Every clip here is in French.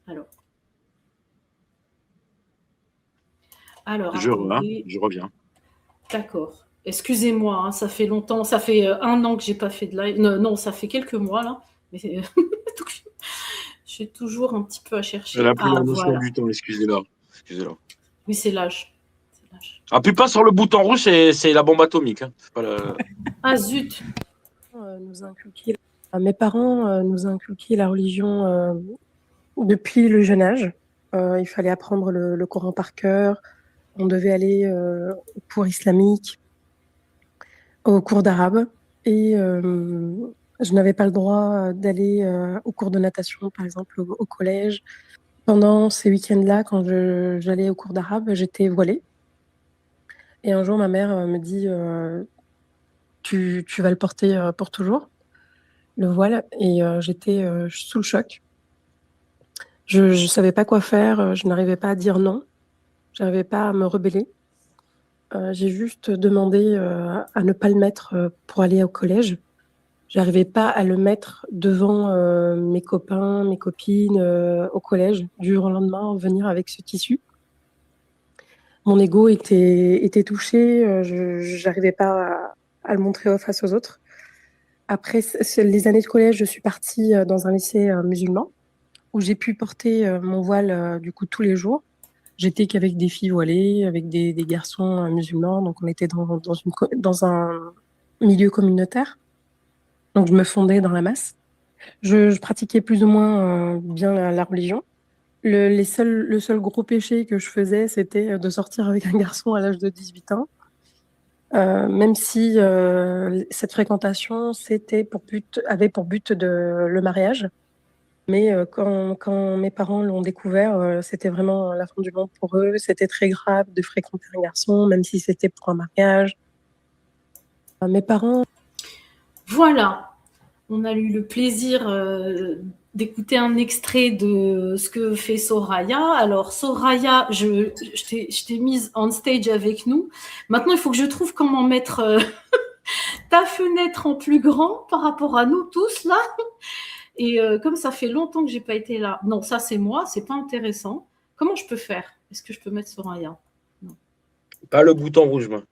Alors, attendez. Je reviens. D'accord. Excusez-moi, hein, ça fait longtemps, ça fait 1 an que j'ai pas fait de live. Non, ça fait quelques mois là. Mais donc, j'ai toujours un petit peu à chercher. Elle a pris la notion Voilà. du temps, excusez-la. Oui, c'est l'âge. Appuie pas sur le bouton rouge, c'est la bombe atomique. Hein. C'est pas Ah zut. Mes parents nous inculquaient la religion depuis le jeune âge. Il fallait apprendre le Coran par cœur. On devait aller au cours islamique, au cours d'arabe. Et je n'avais pas le droit d'aller au cours de natation, par exemple, au collège. Pendant ces week-ends-là, quand j'allais au cours d'arabe, j'étais voilée. Et un jour, ma mère me dit tu vas le porter pour toujours, le voile. Et j'étais sous le choc. Je ne savais pas quoi faire, je n'arrivais pas à dire non, je n'arrivais pas à me rebeller. J'ai juste demandé à ne pas le mettre pour aller au collège. Je n'arrivais pas à le mettre devant mes copains, mes copines au collège, du jour au lendemain, venir avec ce tissu. Mon ego était touché, je n'arrivais pas à le montrer face aux autres. Après les années de collège, je suis partie dans un lycée musulman où j'ai pu porter mon voile du coup tous les jours. J'étais qu'avec des filles voilées, avec des garçons musulmans, donc on était dans un milieu communautaire. Donc je me fondais dans la masse. Je pratiquais plus ou moins bien la religion. Le seul gros péché que je faisais, c'était de sortir avec un garçon à l'âge de 18 ans. Même si cette fréquentation avait pour but le mariage. Mais quand mes parents l'ont découvert, c'était vraiment la fin du monde pour eux. C'était très grave de fréquenter un garçon, même si c'était pour un mariage. Mes parents... Voilà. On a eu le plaisir d'écouter un extrait de ce que fait Soraya. Alors, Soraya, je t'ai mise on stage avec nous. Maintenant, il faut que je trouve comment mettre ta fenêtre en plus grand par rapport à nous tous, là. Et comme ça fait longtemps que j'ai pas été là. Non, ça, c'est moi, c'est pas intéressant. Comment je peux faire? Est-ce que je peux mettre Soraya? Non. Pas le bouton rouge, moi.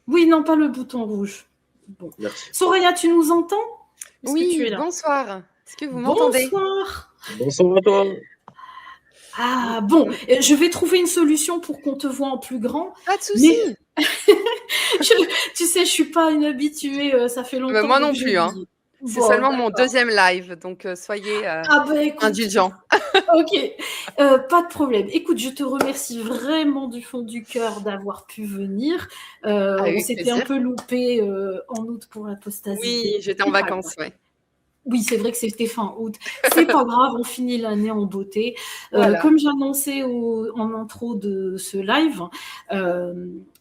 Oui, non, pas le bouton rouge. Bon. Merci. Soraya, tu nous entends? Oui, bonsoir. Est-ce que vous m'entendez? Bonsoir. Bonsoir à toi. Ah bon, je vais trouver une solution pour qu'on te voit en plus grand. Pas de souci. Mais... tu sais, je suis pas une habituée, ça fait longtemps. Moi non plus, hein. C'est seulement mon deuxième live, donc soyez indulgents. Ok, pas de problème. Écoute, je te remercie vraiment du fond du cœur d'avoir pu venir. On s'était un peu loupé en août pour l'Apostasité. Oui, j'étais en vacances, ouais. Oui, c'est vrai que c'était fin août. C'est pas grave, on finit l'année en beauté. Comme j'annonçais en intro de ce live,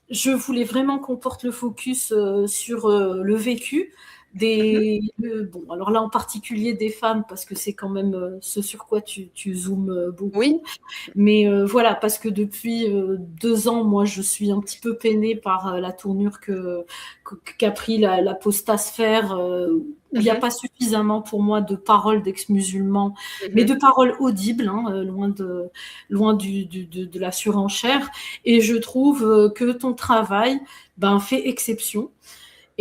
je voulais vraiment qu'on porte le focus sur le vécu bon, alors là en particulier des femmes, parce que c'est quand même ce sur quoi tu zoomes beaucoup. Oui. Mais voilà, parce que depuis 2 ans, moi, je suis un petit peu peinée par la tournure qu'a pris l'apostasphère. Il n'y a pas suffisamment pour moi de paroles d'ex-musulmans, mais de paroles audibles, hein, loin de la surenchère. Et je trouve que ton travail fait exception.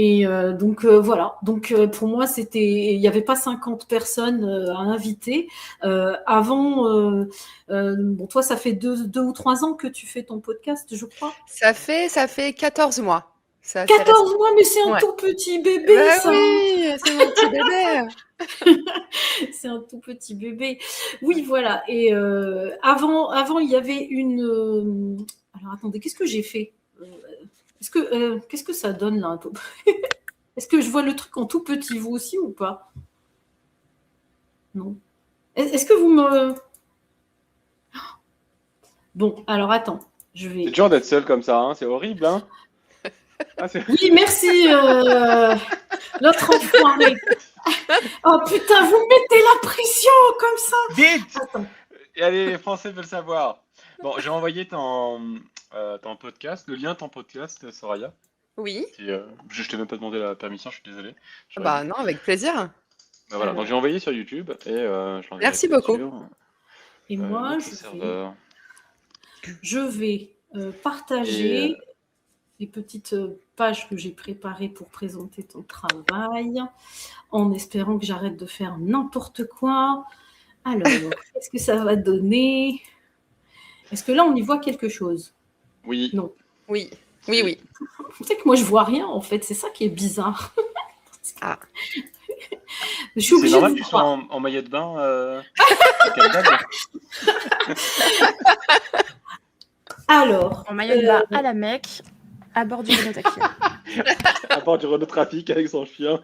Et donc voilà, donc pour moi il n'y avait pas 50 personnes à inviter. Avant, bon, toi ça fait 2 ou 3 ans que tu fais ton podcast, je crois. Ça fait 14 mois. 14 mois, mais c'est un tout petit bébé, ça. Oui, c'est mon petit bébé. C'est un tout petit bébé. Oui, voilà. Et avant, il y avait une... Alors attendez, qu'est-ce que j'ai fait? Qu'est-ce que ça donne là? Est-ce que je vois le truc en tout petit, vous aussi, ou pas? Non. Est-ce que vous me... Bon, alors attends, je vais... C'est dur d'être seul comme ça, hein, c'est horrible, hein. Oui, merci, notre enfoiré. Oh putain, vous mettez la pression comme ça. Vite. Attends. Et allez, les Français veulent savoir. Bon, j'ai envoyé ton podcast, le lien de ton podcast, Soraya. Oui. Je t'ai même pas demandé la permission, je suis désolé. Bah non, avec plaisir. Bah voilà, donc j'ai envoyé sur YouTube et je l'enverrai. Merci beaucoup. Et moi, notre serveur. je vais partager les petites pages que j'ai préparées pour présenter ton travail, en espérant que j'arrête de faire n'importe quoi. Alors, qu'est-ce que ça va donner? Est-ce que là, on y voit quelque chose? Oui. Non. Oui, oui, oui. Tu sais que moi, je vois rien, en fait. C'est ça qui est bizarre. Ah. Je suis C'est obligée normal de que tu vous sois voir. en maillot de bain. Alors, En maillot de bain à la Mecque, à bord du Renault Taxi. À bord du Renault Trafic avec son chien.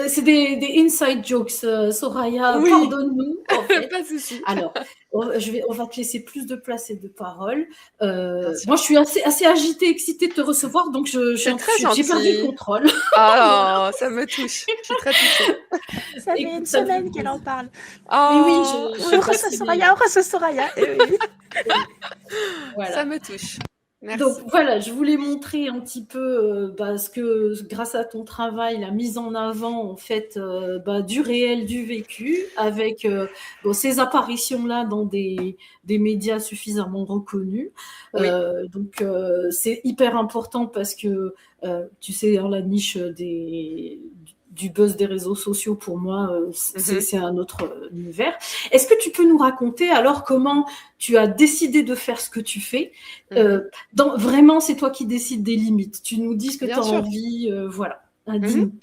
c'est des inside jokes, Soraya. Oui. Pardonne-nous. En fait. Pas de souci. Alors, on va te laisser plus de place et de parole. Bien sûr. Moi, je suis assez agitée, excitée de te recevoir, donc C'est très j'ai perdu gentil. le contrôle. Ah, ça me touche. Je suis très touchée. Ça fait une semaine qu'elle en parle. Mais oui, Oh, je On suis reçoit fascinée. Soraya, on reçoit Soraya. Eh oui. Voilà. ça me touche. Merci. Donc voilà, je voulais montrer un petit peu ce que grâce à ton travail, la mise en avant en fait du réel, du vécu, avec ces apparitions-là dans des médias suffisamment reconnus. Oui. Donc c'est hyper important parce que tu sais, hein, la niche du buzz des réseaux sociaux, pour moi, c'est un autre univers. Est-ce que tu peux nous raconter alors comment tu as décidé de faire ce que tu fais? Vraiment, c'est toi qui décides des limites. Tu nous dis ce que tu Bien as sûr. envie. Voilà. Dis-nous.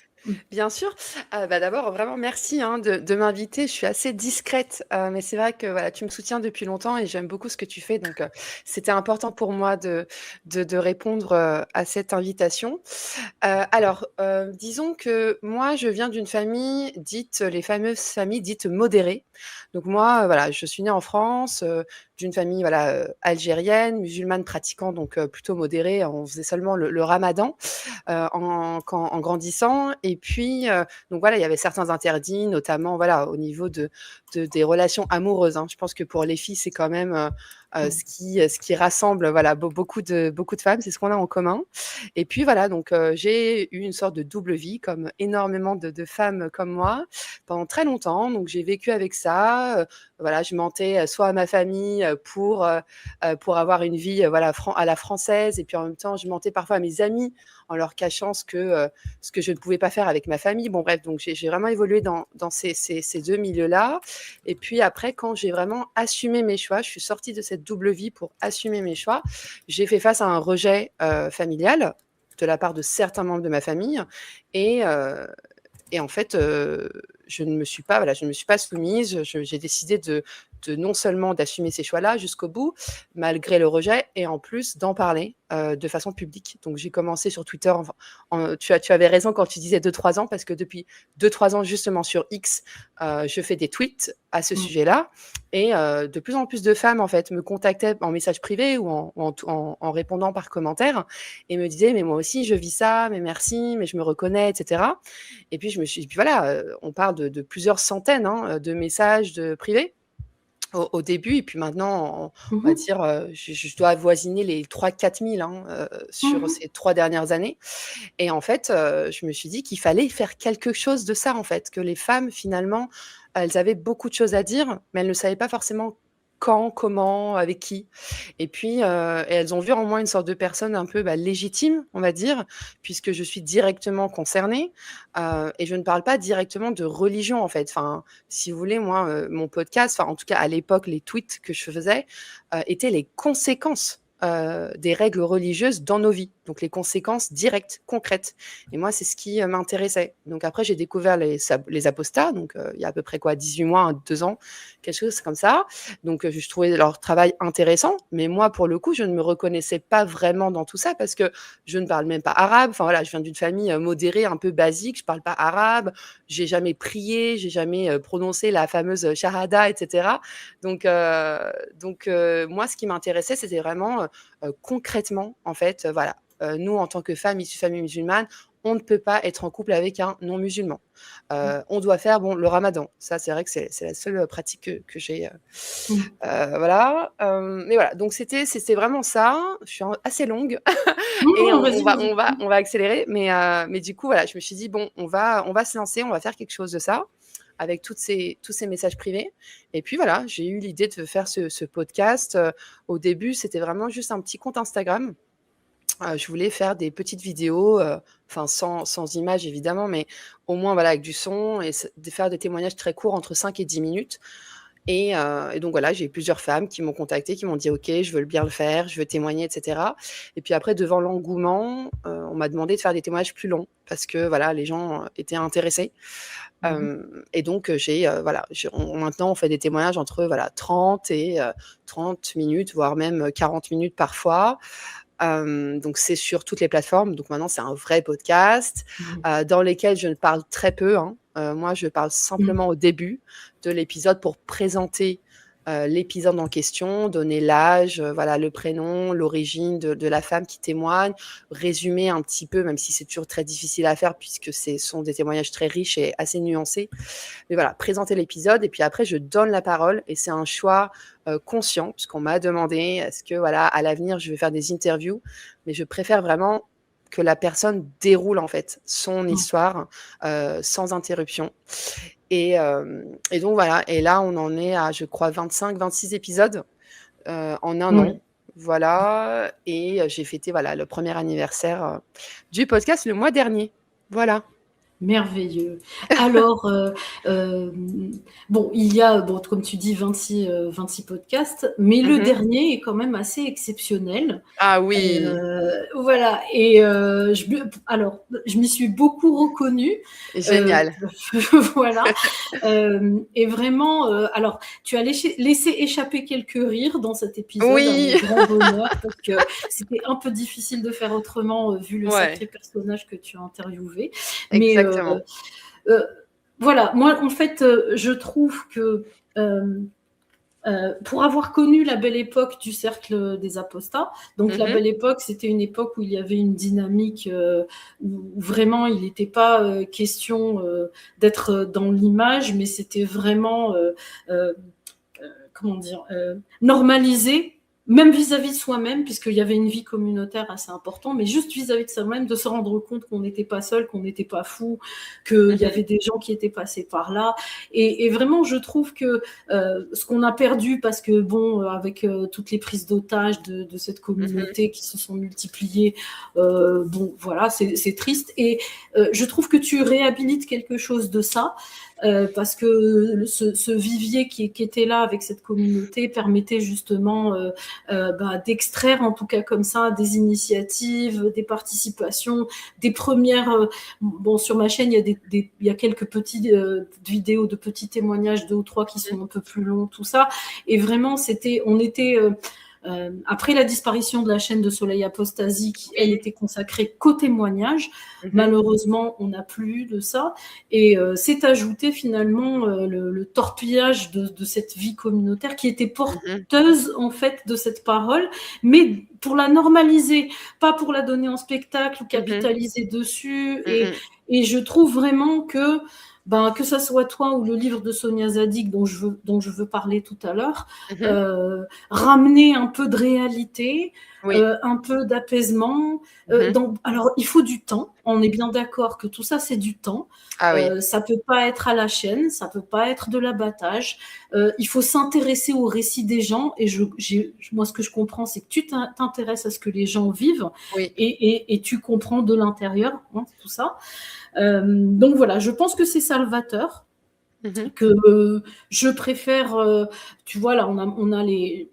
Bien sûr. D'abord, vraiment merci de m'inviter. Je suis assez discrète, mais c'est vrai que voilà, tu me soutiens depuis longtemps et j'aime beaucoup ce que tu fais. Donc, c'était important pour moi de répondre à cette invitation. Disons que moi, je viens d'une famille les fameuses familles dites modérées. Donc moi, voilà, je suis née en France, d'une famille algérienne, musulmane pratiquant, donc plutôt modérée. On faisait seulement le ramadan en grandissant. Et puis, donc voilà, il y avait certains interdits, notamment voilà, au niveau des relations amoureuses. Hein. Je pense que pour les filles, c'est quand même ce qui rassemble voilà, beaucoup de femmes, c'est ce qu'on a en commun. Et puis voilà, donc j'ai eu une sorte de double vie, comme énormément de femmes comme moi, pendant très longtemps. Donc j'ai vécu avec ça. Voilà, je mentais soit à ma famille pour avoir une vie à la française, et puis en même temps, je mentais parfois à mes amis en leur cachant ce que je ne pouvais pas faire avec ma famille. Bon bref, donc j'ai vraiment évolué dans ces deux milieux-là. Et puis après, quand j'ai vraiment assumé mes choix, je suis sortie de cette double vie pour assumer mes choix. J'ai fait face à un rejet familial de la part de certains membres de ma famille. Et en fait, je ne me suis pas soumise. J'ai décidé de non seulement d'assumer ces choix-là jusqu'au bout, malgré le rejet, et en plus d'en parler de façon publique. Donc, j'ai commencé sur Twitter. Tu avais raison quand tu disais 2-3 ans, parce que depuis 2-3 ans, justement, sur X, je fais des tweets à ce sujet-là. Et de plus en plus de femmes, en fait, me contactaient en message privé ou en répondant par commentaire et me disaient « mais moi aussi, je vis ça, mais merci, mais je me reconnais, etc. » Et puis, voilà, on parle de plusieurs centaines de messages privés au début. Et puis maintenant, on va dire, je dois avoisiner les 3-4 000 sur ces 3 dernières années. Et en fait, je me suis dit qu'il fallait faire quelque chose de ça, en fait, que les femmes, finalement, elles avaient beaucoup de choses à dire, mais elles ne savaient pas forcément quand, comment, avec qui. Et puis, et elles ont vu en moi une sorte de personne un peu légitime, on va dire, puisque je suis directement concernée. Et je ne parle pas directement de religion, en fait. Enfin, si vous voulez, moi, mon podcast, en tout cas à l'époque, les tweets que je faisais étaient les conséquences des règles religieuses dans nos vies, donc les conséquences directes, concrètes. Et moi, c'est ce qui m'intéressait. Donc après, j'ai découvert les apostats, donc il y a à peu près 18 mois, 2 ans, quelque chose comme ça. Donc je trouvais leur travail intéressant, mais moi, pour le coup, je ne me reconnaissais pas vraiment dans tout ça, parce que je ne parle même pas arabe. Enfin voilà, je viens d'une famille modérée, un peu basique, je parle pas arabe, j'ai jamais prié, j'ai jamais prononcé la fameuse shahada, etc. Donc moi, ce qui m'intéressait, c'était vraiment concrètement, en fait, voilà. Nous, en tant que femmes issues de familles musulmanes, on ne peut pas être en couple avec un non-musulman. On doit faire le ramadan. Ça, c'est vrai que c'est la seule pratique que j'ai. Voilà. Mais voilà, donc c'était vraiment ça. Je suis assez longue. Et on va accélérer. Mais du coup, voilà, je me suis dit, bon, on va se lancer, on va faire quelque chose de ça. avec tous ces messages privés. Et puis voilà, j'ai eu l'idée de faire ce podcast. Au début, c'était vraiment juste un petit compte Instagram. Je voulais faire des petites vidéos, enfin sans images évidemment, mais au moins voilà avec du son et de faire des témoignages très courts entre 5 et 10 minutes. Et donc voilà, j'ai eu plusieurs femmes qui m'ont contactée, qui m'ont dit: «OK, je veux bien le faire, je veux témoigner» et cetera. Et puis après, devant l'engouement, on m'a demandé de faire des témoignages plus longs parce que voilà, les gens étaient intéressés. Et donc maintenant on fait des témoignages entre 30 et 30 minutes, voire même 40 minutes parfois. Donc c'est sur toutes les plateformes. Donc maintenant, c'est un vrai podcast dans lesquels je ne parle très peu, hein. Moi, je parle simplement au début de l'épisode pour présenter l'épisode en question, donner l'âge, voilà, le prénom, l'origine de la femme qui témoigne, résumer un petit peu, même si c'est toujours très difficile à faire puisque ce sont des témoignages très riches et assez nuancés. Mais voilà, présenter l'épisode et puis après, je donne la parole et c'est un choix conscient puisqu'on m'a demandé est-ce que voilà, à l'avenir, je vais faire des interviews, mais je préfère vraiment que la personne déroule en fait son histoire sans interruption. Et donc voilà, et là on en est à je crois 25-26 épisodes en un an. Voilà, et j'ai fêté voilà, le premier anniversaire du podcast le mois dernier. Voilà. Merveilleux. Alors, bon, il y a, bon, comme tu dis, 26 podcasts, mais le dernier est quand même assez exceptionnel. Ah oui. Voilà. Et je m'y suis beaucoup reconnue. Génial. Voilà. Et vraiment, alors, tu as laissé échapper quelques rires dans cet épisode. Oui. Un grand bonheur, parce que c'était un peu difficile de faire autrement vu le sacré personnage que tu as interviewé. Mais voilà, moi en fait, je trouve que pour avoir connu la belle époque du cercle des apostats, donc la belle époque, c'était une époque où il y avait une dynamique où vraiment il n'était pas question d'être dans l'image, mais c'était vraiment comment dire, normalisé. Même vis-à-vis de soi-même, puisqu'il y avait une vie communautaire assez importante, mais juste vis-à-vis de soi-même, de se rendre compte qu'on n'était pas seul, qu'on n'était pas fou, qu'il y avait des gens qui étaient passés par là. Et vraiment, je trouve que ce qu'on a perdu, parce que bon, avec toutes les prises d'otages de cette communauté qui se sont multipliées, bon, voilà, c'est triste. Et je trouve que tu réhabilites quelque chose de ça. Parce que ce vivier qui était là avec cette communauté permettait justement d'extraire en tout cas comme ça des initiatives, des participations, des premières. Bon, sur ma chaîne, il y a quelques petites vidéos de petits témoignages, 2 ou 3 qui sont un peu plus longs, tout ça. Et vraiment, on était après la disparition de la chaîne de Soleil Apostasie, qui elle était consacrée qu'au témoignage, malheureusement on n'a plus de ça, et c'est ajouté finalement le torpillage de cette vie communautaire qui était porteuse en fait de cette parole, mais pour la normaliser, pas pour la donner en spectacle ou capitaliser dessus. Et je trouve vraiment que ça soit toi ou le livre de Sonia Zadig dont je veux parler tout à l'heure, ramener un peu de réalité, un peu d'apaisement. Alors, il faut du temps. On est bien d'accord que tout ça, c'est du temps. Ça peut pas être à la chaîne, ça peut pas être de l'abattage. Il faut s'intéresser au récit des gens. Et moi, ce que je comprends, c'est que tu t'intéresses à ce que les gens vivent et tu comprends de l'intérieur tout ça. Donc voilà, je pense que c'est salvateur, que je préfère, tu vois là,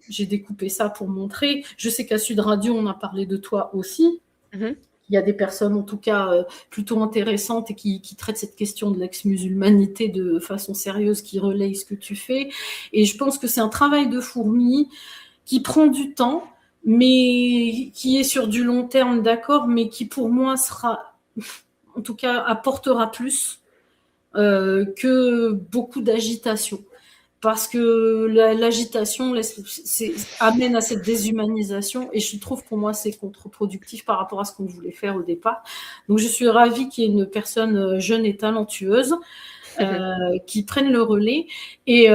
j'ai découpé ça pour montrer. Je sais qu'à Sud Radio, on a parlé de toi aussi. Il y a des personnes en tout cas plutôt intéressantes et qui traitent cette question de l'ex-musulmanité de façon sérieuse, qui relayent ce que tu fais. Et je pense que c'est un travail de fourmi qui prend du temps, mais qui est sur du long terme, d'accord, mais qui pour moi sera... en tout cas, apportera plus que beaucoup d'agitation. Parce que l'agitation amène à cette déshumanisation, et je trouve pour moi c'est contre-productif par rapport à ce qu'on voulait faire au départ. Donc je suis ravie qu'il y ait une personne jeune et talentueuse qui prenne le relais. Et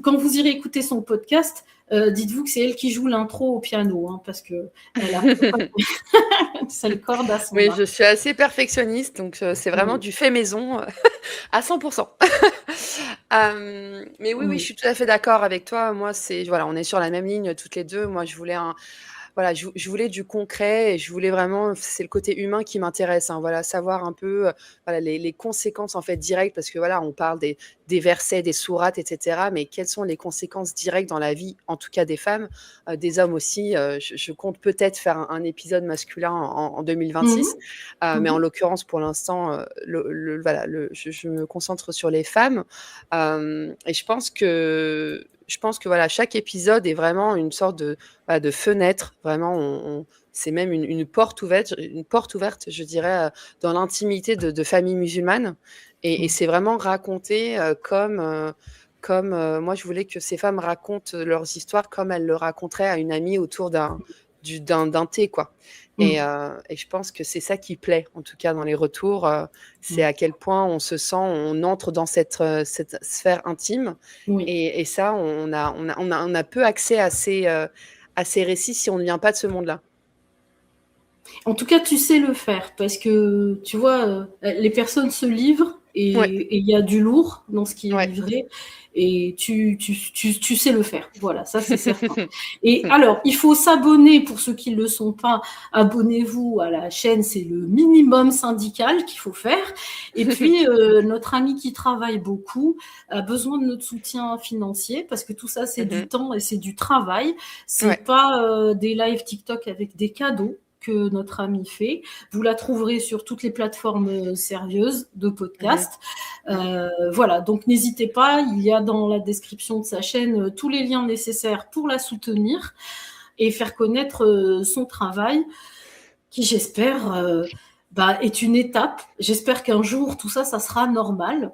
quand vous irez écouter son podcast, Dites-vous que c'est elle qui joue l'intro au piano, hein, parce que elle a c'est le corde à son Oui, arc. je suis assez perfectionniste, donc c'est vraiment Oui, du fait maison à 100%. Mais oui, je oui. suis tout à fait d'accord avec toi. Moi, voilà, on est sur la même ligne toutes les deux. Moi, voilà, je voulais du concret et je voulais vraiment, c'est le côté humain qui m'intéresse, hein, voilà, savoir un peu voilà, les conséquences en fait directes, parce que voilà, on parle des versets, des sourates, etc. Mais quelles sont les conséquences directes dans la vie, en tout cas des femmes, des hommes aussi. Je compte peut-être faire un épisode masculin en 2026, mais en l'occurrence, pour l'instant, voilà, je me concentre sur les femmes. Et je pense que voilà, chaque épisode est vraiment une sorte de fenêtre. Vraiment, c'est même une porte ouverte, je dirais, dans l'intimité de familles musulmanes. Et c'est vraiment raconté comme moi, je voulais que ces femmes racontent leurs histoires comme elles le raconteraient à une amie autour d'un thé, quoi. Et je pense que c'est ça qui plaît, en tout cas dans les retours, c'est à quel point on se sent, on entre dans cette sphère intime. Oui. Et ça, on a peu accès à ces récits si on ne vient pas de ce monde-là. En tout cas, tu sais le faire parce que tu vois, les personnes se livrent et il y a du lourd dans ce qui est livré et tu sais le faire. Voilà, ça c'est certain. Et alors, il faut s'abonner pour ceux qui ne le sont pas. Abonnez-vous à la chaîne, c'est le minimum syndical qu'il faut faire. Et puis, notre ami qui travaille beaucoup a besoin de notre soutien financier parce que tout ça, c'est du temps et c'est du travail. C'est pas des lives TikTok avec des cadeaux que notre ami fait. Vous la trouverez sur toutes les plateformes sérieuses de podcast. Voilà, donc n'hésitez pas, il y a dans la description de sa chaîne tous les liens nécessaires pour la soutenir et faire connaître son travail, qui j'espère est une étape. J'espère qu'un jour tout ça sera normal.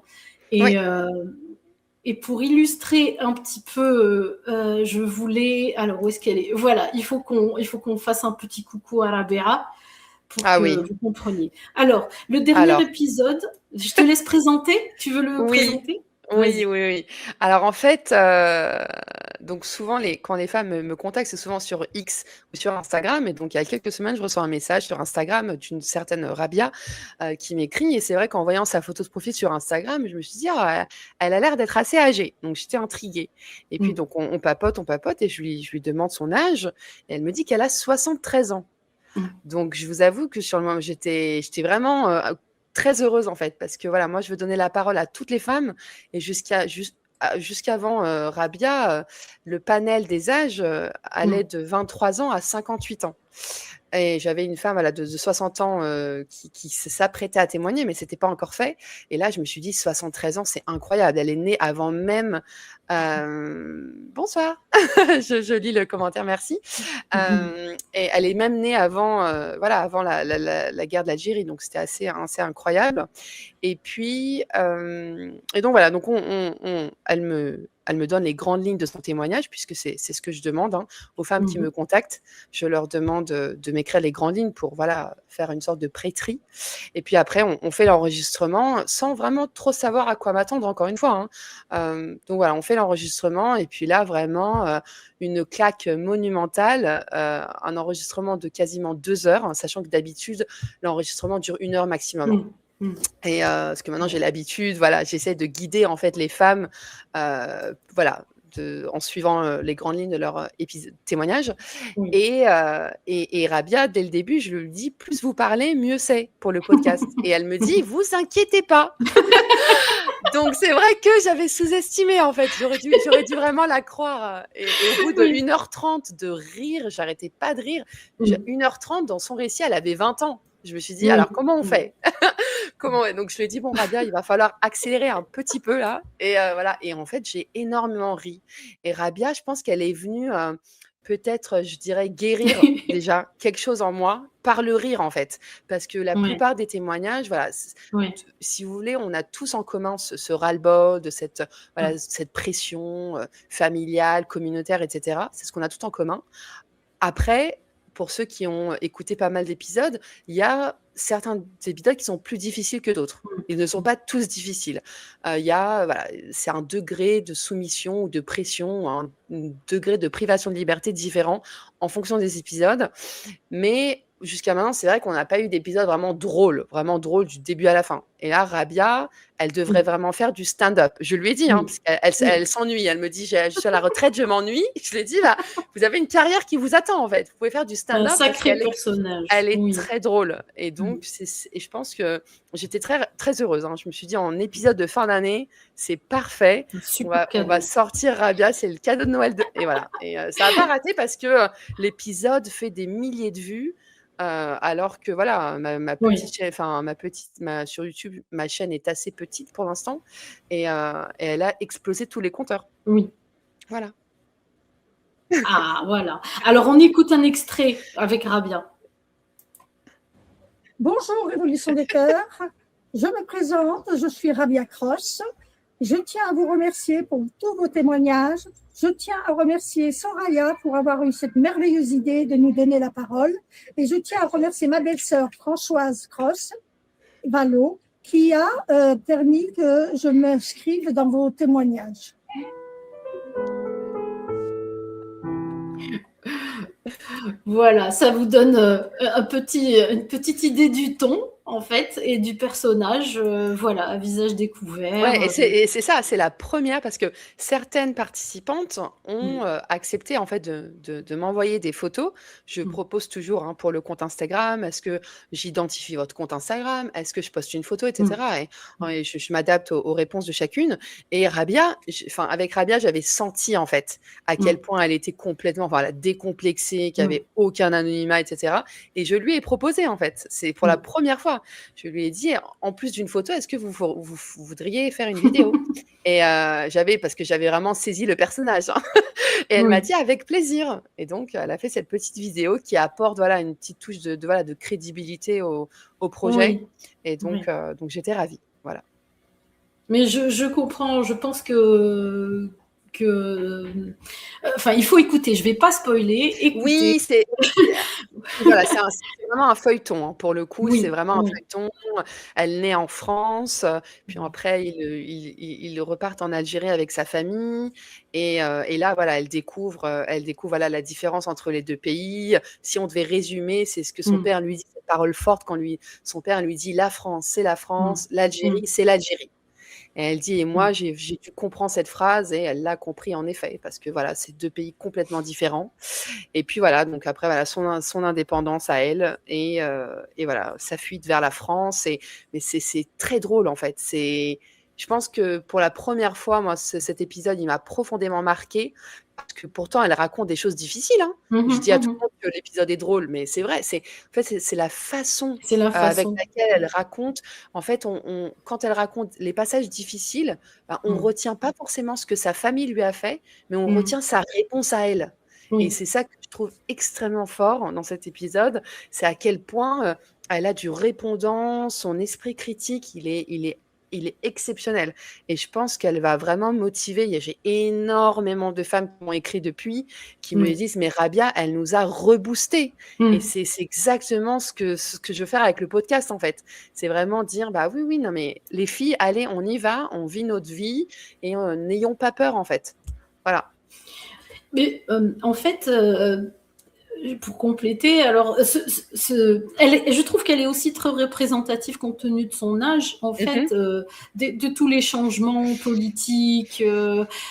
Et pour illustrer un petit peu, je voulais... Alors, où est-ce qu'elle est ? Voilà, il faut qu'on fasse un petit coucou à Rabera pour que vous compreniez. Alors, le dernier épisode, je te laisse présenter. Tu veux le présenter ? Oui. Alors en fait, donc souvent quand les femmes me contactent, c'est souvent sur X ou sur Instagram. Et donc il y a quelques semaines, je reçois un message sur Instagram d'une certaine Rabia qui m'écrit. Et c'est vrai qu'en voyant sa photo de profil sur Instagram, je me suis dit, elle a l'air d'être assez âgée. Donc j'étais intriguée. Et puis donc on papote et je lui demande son âge. Et elle me dit qu'elle a 73 ans. Donc je vous avoue que sur le moment, j'étais vraiment très heureuse en fait, parce que voilà, moi je veux donner la parole à toutes les femmes et jusqu'avant Rabia, le panel des âges allait de 23 ans à 58 ans. Et j'avais une femme de 60 ans qui s'apprêtait à témoigner, mais c'était pas encore fait. Et là, je me suis dit, 73 ans, c'est incroyable. Elle est née avant même... Bonsoir, je lis le commentaire, merci. Et elle est même née avant la guerre de l'Algérie, donc c'était assez incroyable. Et puis, et donc voilà, donc elle me donne les grandes lignes de son témoignage, puisque c'est ce que je demande aux femmes qui me contactent. Je leur demande de m'écrire les grandes lignes pour faire une sorte de pré-tri. Et puis après, on fait l'enregistrement sans vraiment trop savoir à quoi m'attendre, encore une fois. Donc voilà, on fait l'enregistrement et puis là, vraiment, une claque monumentale, un enregistrement de quasiment 2 heures, sachant que d'habitude, l'enregistrement dure 1 heure maximum. Et parce que maintenant j'ai l'habitude, voilà, j'essaie de guider en fait les femmes, en suivant les grandes lignes de leur témoignage. Et Rabia, dès le début, je lui dis, plus vous parlez, mieux c'est pour le podcast. Et elle me dit, vous inquiétez pas. Donc c'est vrai que j'avais sous-estimé en fait, j'aurais dû vraiment la croire. Et au bout de 1h30 de rire, j'arrêtais pas de rire. 1h30 dans son récit, elle avait 20 ans. Je me suis dit, alors comment on fait ? Donc je lui ai dit, bon Rabia, il va falloir accélérer un petit peu là. Et voilà. Et en fait, j'ai énormément ri. Et Rabia, je pense qu'elle est venue peut-être, je dirais, guérir déjà quelque chose en moi par le rire en fait. Parce que la plupart des témoignages, voilà, si vous voulez, on a tous en commun ce ras-le-bol de cette pression familiale, communautaire, etc. C'est ce qu'on a tout en commun. Après, pour ceux qui ont écouté pas mal d'épisodes, il y a certains épisodes qui sont plus difficiles que d'autres. Ils ne sont pas tous difficiles. Il y a, voilà, c'est un degré de soumission ou de pression, un degré de privation de liberté différent en fonction des épisodes. Mais jusqu'à maintenant, c'est vrai qu'on n'a pas eu d'épisode vraiment drôle du début à la fin. Et là, Rabia, elle devrait vraiment faire du stand-up. Je lui ai dit, parce qu'elle s'ennuie. Elle me dit, je suis à la retraite, je m'ennuie. Je lui ai dit, vous avez une carrière qui vous attend, en fait. Vous pouvez faire du stand-up. Un sacré personnage. Elle est très drôle. Et donc, et je pense que j'étais très, très heureuse. Je me suis dit, en épisode de fin d'année, c'est parfait. On va sortir Rabia, c'est le cadeau de Noël. Et voilà. Et ça n'a pas raté parce que l'épisode fait des milliers de vues. Alors que voilà, ma petite chaîne, sur YouTube, ma chaîne est assez petite pour l'instant et elle a explosé tous les compteurs. Oui. Voilà. Ah, voilà. Alors, on écoute un extrait avec Rabia. Bonjour, Révolution des Cœurs. Je me présente, je suis Rabia Cross. Je tiens à vous remercier pour tous vos témoignages. Je tiens à remercier Soraya pour avoir eu cette merveilleuse idée de nous donner la parole. Et je tiens à remercier ma belle-sœur Françoise Cross-Vallot qui a permis que je m'inscrive dans vos témoignages. Voilà, ça vous donne une petite idée du ton, en fait, et du personnage, voilà, à visage découvert. Ouais, et c'est ça, c'est la première, parce que certaines participantes ont accepté en fait de m'envoyer des photos. Je propose toujours pour le compte Instagram, est-ce que j'identifie votre compte Instagram, est-ce que je poste une photo, etc. Et je m'adapte aux réponses de chacune. Et Rabia, avec Rabia, j'avais senti en fait à quel point elle était complètement décomplexée, qu'il n'y avait aucun anonymat, etc. Et je lui ai proposé en fait, c'est pour la première fois. Je lui ai dit, en plus d'une photo, est-ce que vous voudriez faire une vidéo? Et parce que j'avais vraiment saisi le personnage. Et elle m'a dit avec plaisir. Et donc, elle a fait cette petite vidéo qui apporte une petite touche de crédibilité au projet. Et donc, donc j'étais ravie. Voilà. Mais je comprends, je pense que il faut écouter, je ne vais pas spoiler. Écoutez. Oui, c'est vraiment un feuilleton, pour le coup, c'est vraiment un feuilleton. Elle naît en France, puis après, ils repartent en Algérie avec sa famille, et là, elle découvre la différence entre les deux pays. Si on devait résumer, c'est ce que son père lui dit, cette parole forte quand son père lui dit « La France, c'est la France, l'Algérie, c'est l'Algérie ». Et elle dit, et moi, j'ai dû comprendre cette phrase, et elle l'a compris en effet, parce que c'est deux pays complètement différents. Et puis donc après, son indépendance à elle, et voilà, sa fuite vers la France. Mais c'est très drôle, en fait. Je pense que pour la première fois, moi, cet épisode, il m'a profondément marquée, parce que pourtant, elle raconte des choses difficiles. Je dis à tout le monde que l'épisode est drôle, mais c'est vrai. C'est la façon avec laquelle elle raconte. En fait, quand elle raconte les passages difficiles, on ne retient pas forcément ce que sa famille lui a fait, mais on retient sa réponse à elle. Et c'est ça que je trouve extrêmement fort dans cet épisode, c'est à quel point elle a du répondant, son esprit critique, il est exceptionnel. Et je pense qu'elle va vraiment motiver. J'ai énormément de femmes qui m'ont écrit depuis, qui me disent, mais Rabia, elle nous a reboosté. Et c'est exactement ce que je veux faire avec le podcast, en fait. C'est vraiment dire, oui, non, mais les filles, allez, on y va, on vit notre vie, et n'ayons pas peur, en fait. Voilà. Mais en fait, pour compléter, alors, je trouve qu'elle est aussi très représentative compte tenu de son âge, en fait, de tous les changements politiques,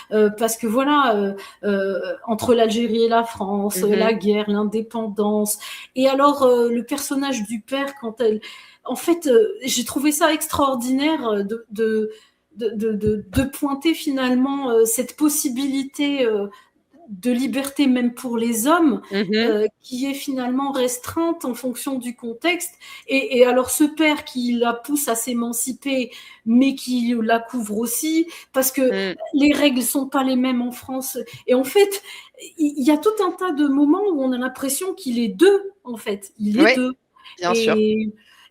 parce que entre l'Algérie et la France, la guerre, l'indépendance, et alors le personnage du père, en fait, j'ai trouvé ça extraordinaire de pointer finalement cette possibilité de liberté même pour les hommes, qui est finalement restreinte en fonction du contexte. Et alors ce père qui la pousse à s'émanciper, mais qui la couvre aussi, parce que les règles sont pas les mêmes en France. Et en fait, il y a tout un tas de moments où on a l'impression qu'il est deux, en fait. Il est deux. Bien sûr.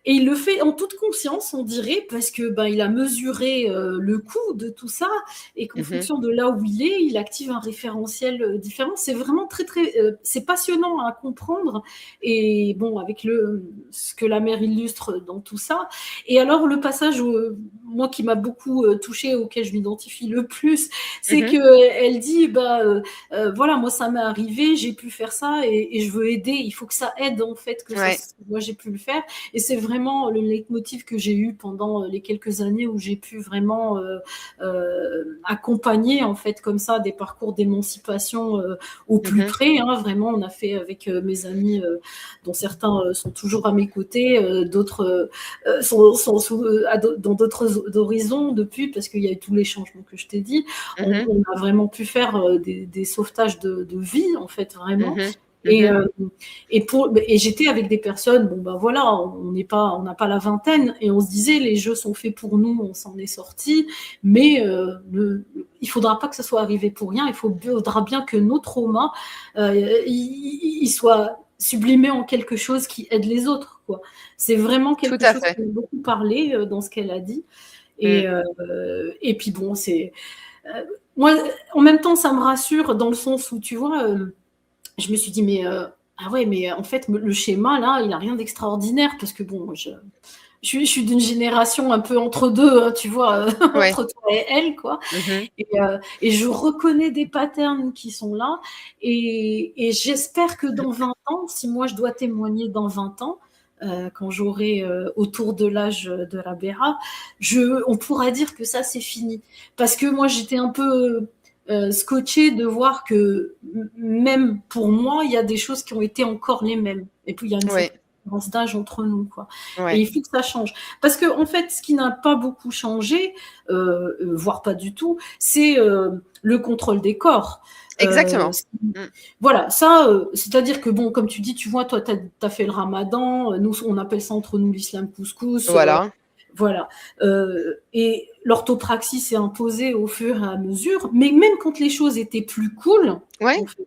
Et il le fait en toute conscience, on dirait, parce que il a mesuré le coût de tout ça et qu'en fonction de là où il active un référentiel différent. C'est vraiment très, très... c'est passionnant à comprendre. Et bon, avec ce que la mère illustre dans tout ça. Et alors, le passage, moi, qui m'a beaucoup touchée, auquel je m'identifie le plus, c'est qu'elle dit, voilà, moi, ça m'est arrivé, j'ai pu faire ça et je veux aider. Il faut que ça aide, en fait, que moi, j'ai pu le faire. Et c'est vraiment le leitmotiv que j'ai eu pendant les quelques années où j'ai pu vraiment accompagner, en fait, comme ça, des parcours d'émancipation au plus près. Vraiment, on a fait avec mes amis, dont certains sont toujours à mes côtés, d'autres sont dans d'autres horizons depuis, parce qu'il y a eu tous les changements que je t'ai dit. On a vraiment pu faire des sauvetages de vie, en fait, vraiment. Et j'étais avec des personnes, voilà, on n'a pas la vingtaine, et on se disait, les jeux sont faits pour nous, on s'en est sortis, mais il faudra pas que ça soit arrivé pour rien, il faudra bien que nos traumas, ils soient sublimés en quelque chose qui aide les autres, quoi. C'est vraiment quelque chose qui m'a beaucoup parlé dans ce qu'elle a dit. Et puis bon, c'est... moi, en même temps, ça me rassure dans le sens où, tu vois... je me suis dit, mais en fait, le schéma, là, il n'a rien d'extraordinaire, parce que bon, je suis d'une génération un peu entre deux, tu vois, entre toi et elle, quoi. Et je reconnais des patterns qui sont là, et j'espère que dans 20 ans, si moi je dois témoigner dans 20 ans, quand j'aurai autour de l'âge de la Béra, on pourra dire que ça, c'est fini. Parce que moi, j'étais un peu... scotché de voir que même pour moi, il y a des choses qui ont été encore les mêmes. Et puis, il y a une différence d'âge entre nous, quoi. Et il faut que ça change. Parce que, en fait, ce qui n'a pas beaucoup changé, voire pas du tout, c'est le contrôle des corps. Exactement. Voilà, ça, c'est-à-dire que, bon, comme tu dis, tu vois, toi, t'as fait le ramadan, nous, on appelle ça entre nous l'islam couscous. Voilà. Et l'orthopraxie s'est imposée au fur et à mesure, mais même quand les choses étaient plus cool, en fait,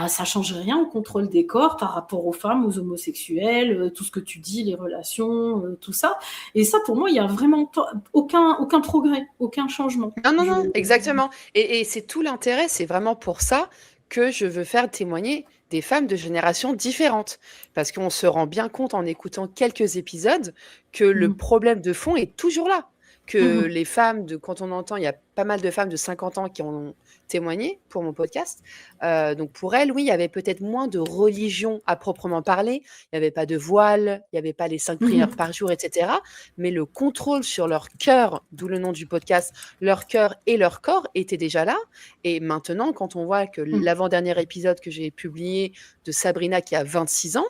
ça changeait rien au contrôle des corps par rapport aux femmes, aux homosexuels, tout ce que tu dis, les relations, tout ça. Et ça, pour moi, il n'y a vraiment aucun progrès, aucun changement. Non, exactement. Et c'est tout l'intérêt, c'est vraiment pour ça que je veux faire témoigner des femmes de générations différentes. Parce qu'on se rend bien compte en écoutant quelques épisodes que le problème de fond est toujours là. Que les femmes, quand on entend, il y a pas mal de femmes de 50 ans qui ont témoigné pour mon podcast. Donc pour elles, oui, il y avait peut-être moins de religion à proprement parler. Il n'y avait pas de voile, il n'y avait pas les 5 prières par jour, etc. Mais le contrôle sur leur cœur, d'où le nom du podcast, leur cœur et leur corps était déjà là. Et maintenant, quand on voit que l'avant-dernier épisode que j'ai publié de Sabrina qui a 26 ans,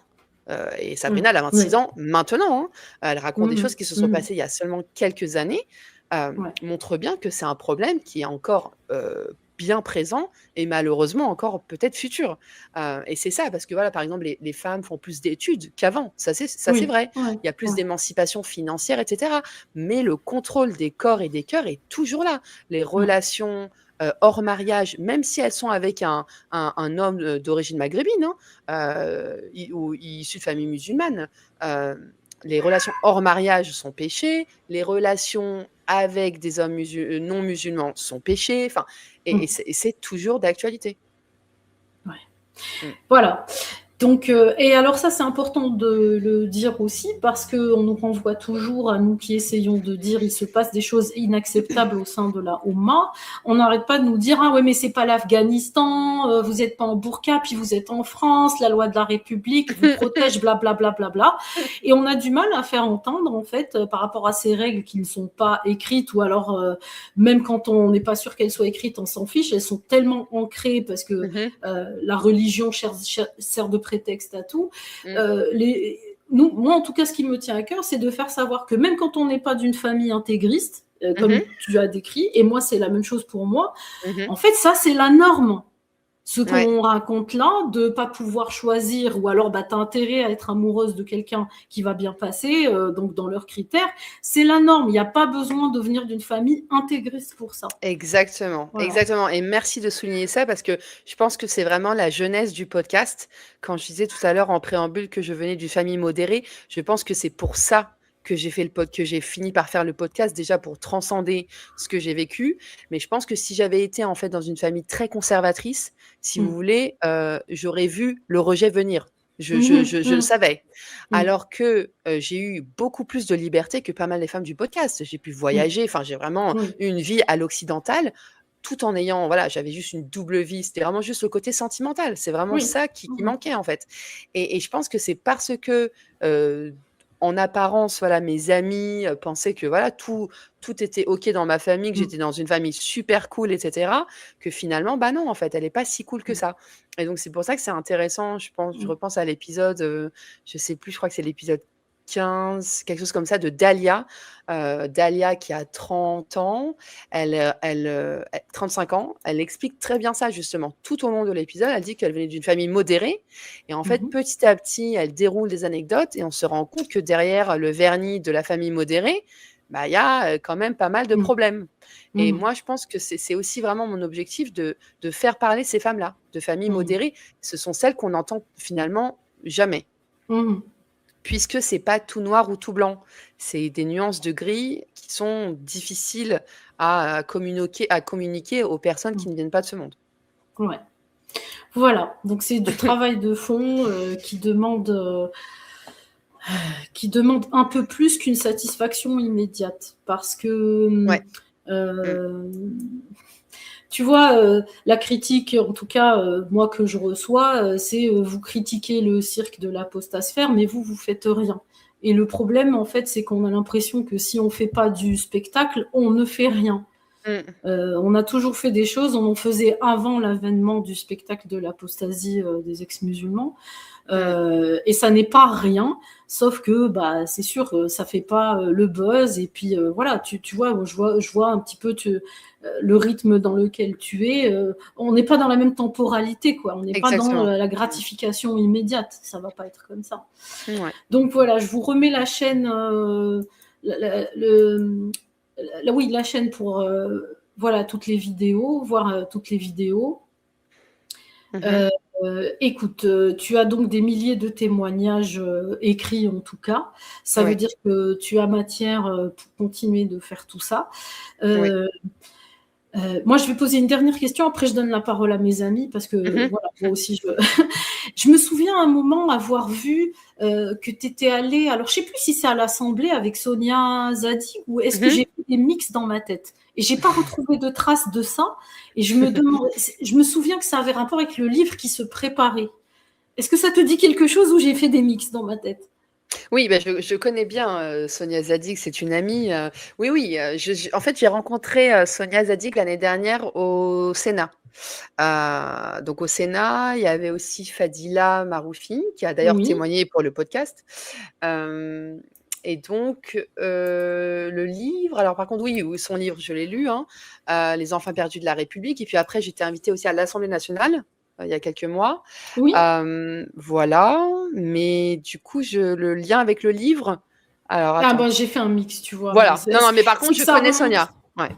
et Sabrina, elle a 26 ans maintenant, elle raconte des choses qui se sont passées il y a seulement quelques années, montre bien que c'est un problème qui est encore bien présent et malheureusement encore peut-être futur. Et c'est ça, parce que voilà, par exemple, les femmes font plus d'études qu'avant, ça c'est vrai. Il y a plus d'émancipation financière, etc. Mais le contrôle des corps et des cœurs est toujours là. Les relations hors mariage, même si elles sont avec un homme d'origine maghrébine ou issu de famille musulmane, les relations hors mariage sont péchées, les relations avec des hommes non musulmans sont péchées, et c'est toujours d'actualité. Voilà. Donc, et alors ça, c'est important de le dire aussi, parce qu'on nous renvoie toujours à nous qui essayons de dire il se passe des choses inacceptables au sein de la Oumma. On n'arrête pas de nous dire, ah ouais, mais c'est pas l'Afghanistan, vous êtes pas en burqa, puis vous êtes en France, la loi de la République vous protège, blablabla. Bla, bla, bla. Et on a du mal à faire entendre, en fait, par rapport à ces règles qui ne sont pas écrites, ou alors, même quand on n'est pas sûr qu'elles soient écrites, on s'en fiche, elles sont tellement ancrées, parce que la religion sert de prétexte à tout. Moi, en tout cas, ce qui me tient à cœur, c'est de faire savoir que même quand on n'est pas d'une famille intégriste, comme tu as décrit, et moi, c'est la même chose pour moi, en fait, ça, c'est la norme. Ce Ouais. qu'on raconte là, de pas pouvoir choisir, ou alors tu as intérêt à être amoureuse de quelqu'un qui va bien passer, donc dans leurs critères, c'est la norme. Il n'y a pas besoin de venir d'une famille intégriste pour ça. Exactement, Voilà. exactement. Et merci de souligner ça parce que je pense que c'est vraiment la jeunesse du podcast. Quand je disais tout à l'heure en préambule que je venais d'une famille modérée, je pense que c'est pour ça que j'ai fait que j'ai fini par faire le podcast, déjà pour transcender ce que j'ai vécu. Mais je pense que si j'avais été en fait dans une famille très conservatrice, si vous voulez, j'aurais vu le rejet venir. Je le savais. Alors que j'ai eu beaucoup plus de liberté que pas mal des femmes du podcast. J'ai pu voyager, enfin, j'ai vraiment eu une vie à l'occidentale, tout en ayant, voilà, j'avais juste une double vie. C'était vraiment juste le côté sentimental. C'est vraiment ça qui manquait, en fait. Et je pense que c'est parce que, en apparence, voilà, mes amis pensaient que voilà, tout était OK dans ma famille, que j'étais dans une famille super cool, etc., que finalement, bah non, en fait, elle n'est pas si cool que ça. Et donc, c'est pour ça que c'est intéressant. Je repense à l'épisode, je sais plus, je crois que c'est l'épisode 15, quelque chose comme ça, de Dahlia. Dahlia qui a 30 ans, 35 ans, elle explique très bien ça justement. Tout au long de l'épisode, elle dit qu'elle venait d'une famille modérée. Et en fait, petit à petit, elle déroule des anecdotes et on se rend compte que derrière le vernis de la famille modérée, bah, y a quand même pas mal de problèmes. Et moi, je pense que c'est aussi vraiment mon objectif de faire parler ces femmes-là, de familles modérées. Ce sont celles qu'on n'entend finalement jamais. Puisque c'est pas tout noir ou tout blanc. C'est des nuances de gris qui sont difficiles à communiquer aux personnes qui ne viennent pas de ce monde. Ouais. Voilà, donc c'est du travail de fond qui demande un peu plus qu'une satisfaction immédiate. Parce que, tu vois, la critique, en tout cas, moi que je reçois, c'est vous critiquez le cirque de l'apostasphère, mais vous faites rien. Et le problème, en fait, c'est qu'on a l'impression que si on fait pas du spectacle, on ne fait rien. On a toujours fait des choses, on en faisait avant l'avènement du spectacle de l'apostasie des ex-musulmans. Et ça n'est pas rien, sauf que bah, c'est sûr, ça fait pas le buzz. Et puis voilà, tu vois, je vois un petit peu le rythme dans lequel tu es. On n'est pas dans la même temporalité, quoi. On n'est pas dans la gratification immédiate. Ça va pas être comme ça. Donc voilà, je vous remets la chaîne, la chaîne pour voilà toutes les vidéos, voir toutes les vidéos. Écoute, tu as donc des milliers de témoignages écrits en tout cas. Ça veut dire que tu as matière pour continuer de faire tout ça. Moi, je vais poser une dernière question. Après, je donne la parole à mes amis parce que voilà, moi aussi, je me souviens à un moment avoir vu que tu étais allée. Alors, je ne sais plus si c'est à l'Assemblée avec Sonia Zadig ou est-ce que j'ai fait des mix dans ma tête. Et j'ai pas retrouvé de traces de ça. Et je me souviens que ça avait rapport avec le livre qui se préparait. Est-ce que ça te dit quelque chose ou j'ai fait des mix dans ma tête? Oui, bah, je connais bien Sonia Zadig, c'est une amie. Oui, en fait, j'ai rencontré Sonia Zadig l'année dernière au Sénat. Donc au Sénat, il y avait aussi Fadila Maroufi, qui a d'ailleurs témoigné pour le podcast. Et donc, le livre, alors par contre, oui, son livre, je l'ai lu, hein, Les enfants perdus de la République. Et puis après, j'étais invitée aussi à l'Assemblée nationale il y a quelques mois. Voilà, mais du coup, le lien avec le livre. Alors, attends. Bah, j'ai fait un mix, tu vois. Voilà, non, mais par contre, je connais remonte. Sonia. Ouais.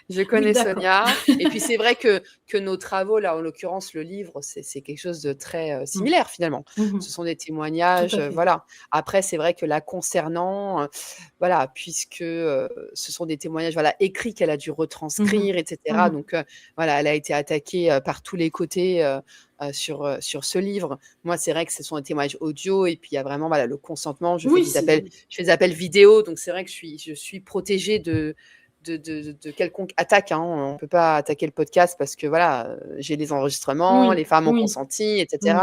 Je connais Sonia. Et puis, c'est vrai que nos travaux, là, en l'occurrence, le livre, c'est quelque chose de très similaire, finalement. Ce sont des témoignages, voilà. Après, c'est vrai que la concernant, voilà, puisque ce sont des témoignages, voilà, écrits qu'elle a dû retranscrire, etc. Donc, voilà, elle a été attaquée par tous les côtés sur ce livre. Moi, c'est vrai que ce sont des témoignages audio et puis il y a vraiment voilà, le consentement. Je fais des appels vidéo, donc c'est vrai que je suis protégée de quelconque attaque. Hein. On ne peut pas attaquer le podcast parce que voilà, j'ai les enregistrements, les femmes ont consenti, etc.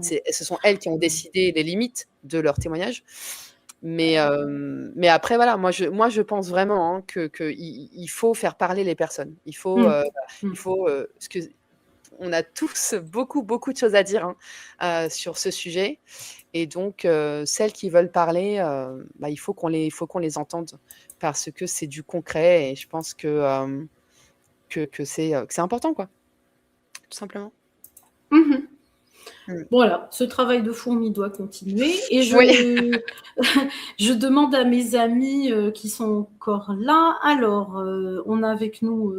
Ce sont elles qui ont décidé les limites de leur témoignage. Mais après, voilà, moi, je pense vraiment hein, qu'il faut faire parler les personnes. Il faut, parce que on a tous beaucoup de choses à dire hein, sur ce sujet. Et donc, celles qui veulent parler, bah, il faut qu'on les entende parce que c'est du concret et je pense que c'est important, quoi. Tout simplement. Mhm. Mm. Voilà, ce travail de fourmi doit continuer et Oui. je demande à mes amis qui sont encore là. Alors, on a avec nous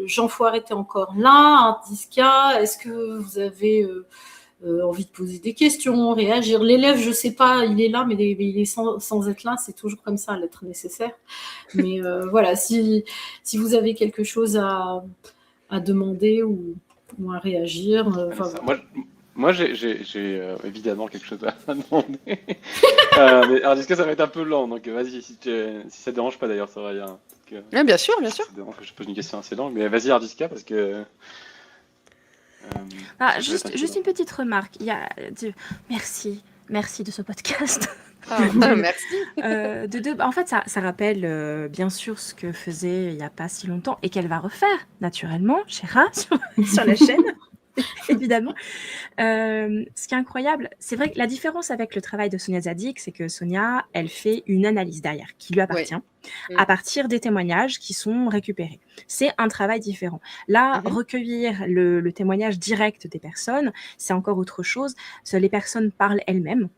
Jean Foire était encore là, Ardiska. Est-ce que vous avez envie de poser des questions, réagir? L'élève, je sais pas, il est là, mais il est sans être là. C'est toujours comme ça, l'être nécessaire. Mais voilà, si vous avez quelque chose à demander ou à réagir, enfin, Ça, voilà. moi j'ai évidemment quelque chose à demander. Mais Ardiska, ça va être un peu lent, donc vas-y, si ça te dérange pas d'ailleurs, Soraya. Hein, parce que Ah, bien sûr, bien si sûr. ça te dérange que je pose une question assez longue, mais vas-y, Ardiska, parce que Ah, ça peut être juste inquiétant. une petite remarque. Merci, merci de ce podcast. Ah, merci. En fait, ça rappelle bien sûr ce que faisait il n'y a pas si longtemps et qu'elle va refaire naturellement, Chéra, sur la chaîne, évidemment. Ce qui est incroyable, c'est vrai que la différence avec le travail de Sonia Zadig, c'est que Sonia, elle fait une analyse derrière qui lui appartient Oui. à partir des témoignages qui sont récupérés. C'est un travail différent. Là, recueillir le témoignage direct des personnes, c'est encore autre chose. Les personnes parlent elles-mêmes.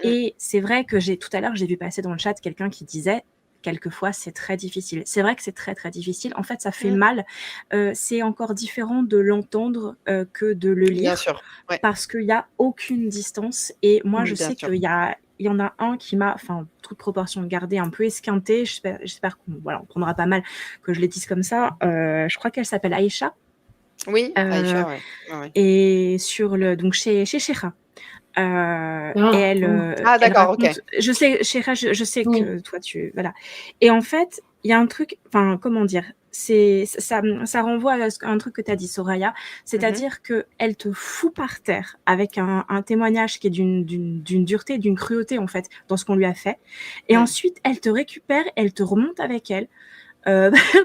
Et c'est vrai que tout à l'heure, j'ai vu passer dans le chat quelqu'un qui disait quelquefois, c'est très difficile. C'est vrai que c'est très, très difficile. En fait, ça fait mal. C'est encore différent de l'entendre que de le Bien lire sûr. Ouais. parce qu'il n'y a aucune distance. Et moi, je Bien sais sûr. qu'il y en a un qui m'a, enfin, toute proportion gardée, un peu esquinté. J'espère qu'on prendra pas mal que je les dise comme ça. Je crois qu'elle s'appelle Aïcha. Oui, Aïcha, ouais. Ouais. Et donc chez Sheikha. Et elle d'accord, raconte, ok. je sais, Sheikha, je sais que toi, voilà. Et en fait, il y a un truc, enfin, comment dire, ça renvoie à un truc que tu as dit, Soraya, c'est-à-dire qu'elle te fout par terre avec un témoignage qui est d'une dureté, d'une cruauté, en fait, dans ce qu'on lui a fait. Et ensuite, elle te récupère, elle te remonte avec elle.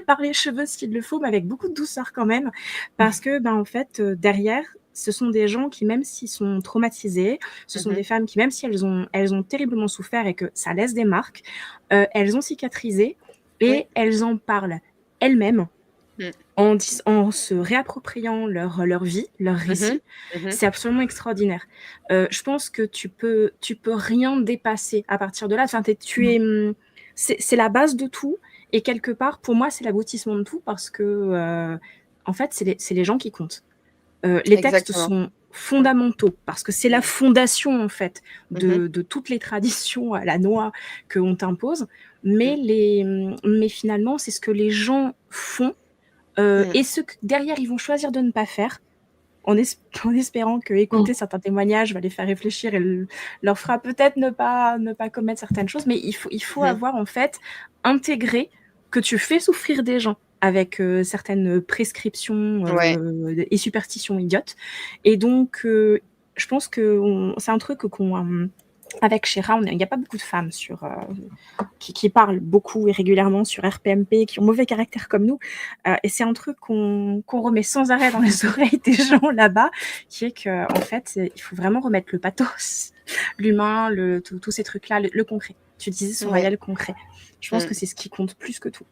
Par les cheveux s'il le faut, mais avec beaucoup de douceur quand même, parce que en fait, derrière, ce sont des gens qui, même s'ils sont traumatisés, ce sont des femmes qui, même si elles ont terriblement souffert et que ça laisse des marques, elles ont cicatrisé et elles en parlent elles-mêmes en se réappropriant leur vie, leur récit. C'est absolument extraordinaire. Je pense que tu peux rien dépasser à partir de là. Enfin, c'est la base de tout. Et quelque part, pour moi, c'est l'aboutissement de tout parce que, en fait, c'est les gens qui comptent. Les textes sont fondamentaux parce que c'est la fondation, en fait, de toutes les traditions à la noix qu'on t'impose. Mais finalement, c'est ce que les gens font et ce que derrière, ils vont choisir de ne pas faire. En espérant que écouter certains témoignages va les faire réfléchir et leur fera peut-être ne pas commettre certaines choses, mais il faut avoir en fait intégré que tu fais souffrir des gens avec certaines prescriptions et superstitions idiotes. Et donc, je pense que c'est un truc qu'on avec Sheikha, il n'y a pas beaucoup de femmes qui parlent beaucoup et régulièrement sur RPMP, qui ont mauvais caractère comme nous. Et c'est un truc qu'on remet sans arrêt dans les oreilles des gens là-bas, qui est qu'en fait, il faut vraiment remettre le pathos, l'humain, tous ces trucs-là, le concret. Tu disais, Soraya, le concret. Je pense que c'est ce qui compte plus que tout.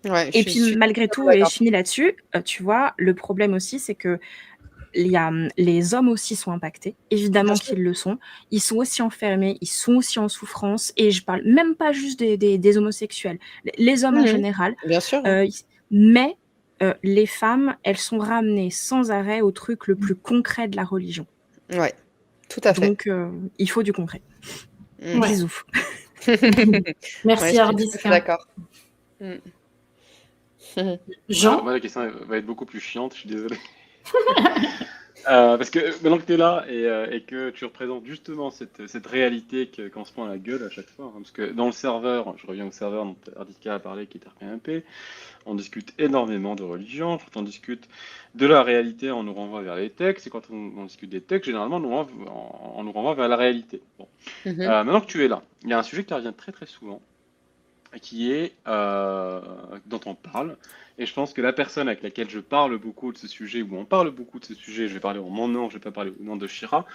Ouais, et puis, malgré tout, et je finis là-dessus, tu vois, le problème aussi, c'est que les hommes aussi sont impactés, évidemment qu'ils le sont. Ils sont aussi enfermés, ils sont aussi en souffrance. Et je parle même pas juste des homosexuels, les hommes en général. Bien sûr. Mais les femmes, elles sont ramenées sans arrêt au truc le plus concret de la religion. Ouais, tout à fait. Donc, il faut du concret. Bisous. Merci, Ardiska. D'accord. Jean, moi, la question va être beaucoup plus chiante, je suis désolé. Parce que maintenant que tu es là et que tu représentes justement cette réalité qu'on se prend à la gueule à chaque fois, hein, parce que dans le serveur, je reviens au serveur dont Ardiska a parlé, qui est RPMP, on discute énormément de religion. Quand on discute de la réalité, on nous renvoie vers les textes, et quand on discute des textes, généralement, on nous renvoie vers la réalité. Bon. Maintenant que tu es là, il y a un sujet qui revient très très souvent, qui est dont on parle, et je pense que la personne avec laquelle je parle beaucoup de ce sujet, ou on parle beaucoup de ce sujet, je vais parler au mon nom, je vais pas parler au nom de Shira,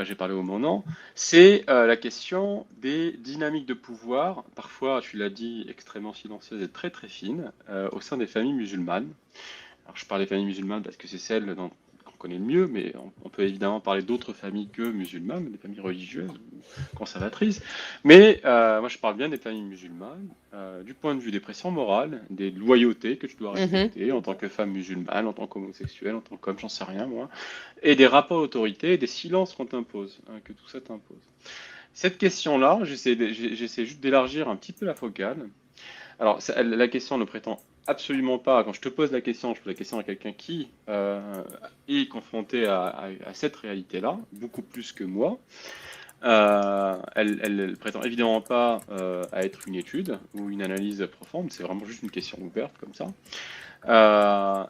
j'ai parlé au mon nom, c'est la question des dynamiques de pouvoir, parfois, tu l'as dit, extrêmement silencieuses et très très fines, au sein des familles musulmanes. Alors je parle des familles musulmanes parce que c'est celles qu'on connais le mieux, mais on peut évidemment parler d'autres familles que musulmanes, des familles religieuses ou conservatrices. Mais moi, je parle bien des familles musulmanes, du point de vue des pressions morales, des loyautés que tu dois respecter en tant que femme musulmane, en tant qu'homosexuel, en tant qu'homme, j'en sais rien moi, et des rapports d'autorité, et des silences qu'on t'impose, que tout ça t'impose. Cette question-là, j'essaie juste d'élargir un petit peu la focale. Alors, la question ne prétend absolument pas, quand je te pose la question, je pose la question à quelqu'un qui est confronté à cette réalité-là, beaucoup plus que moi. Elle prétend évidemment pas à être une étude ou une analyse profonde, c'est vraiment juste une question ouverte comme ça.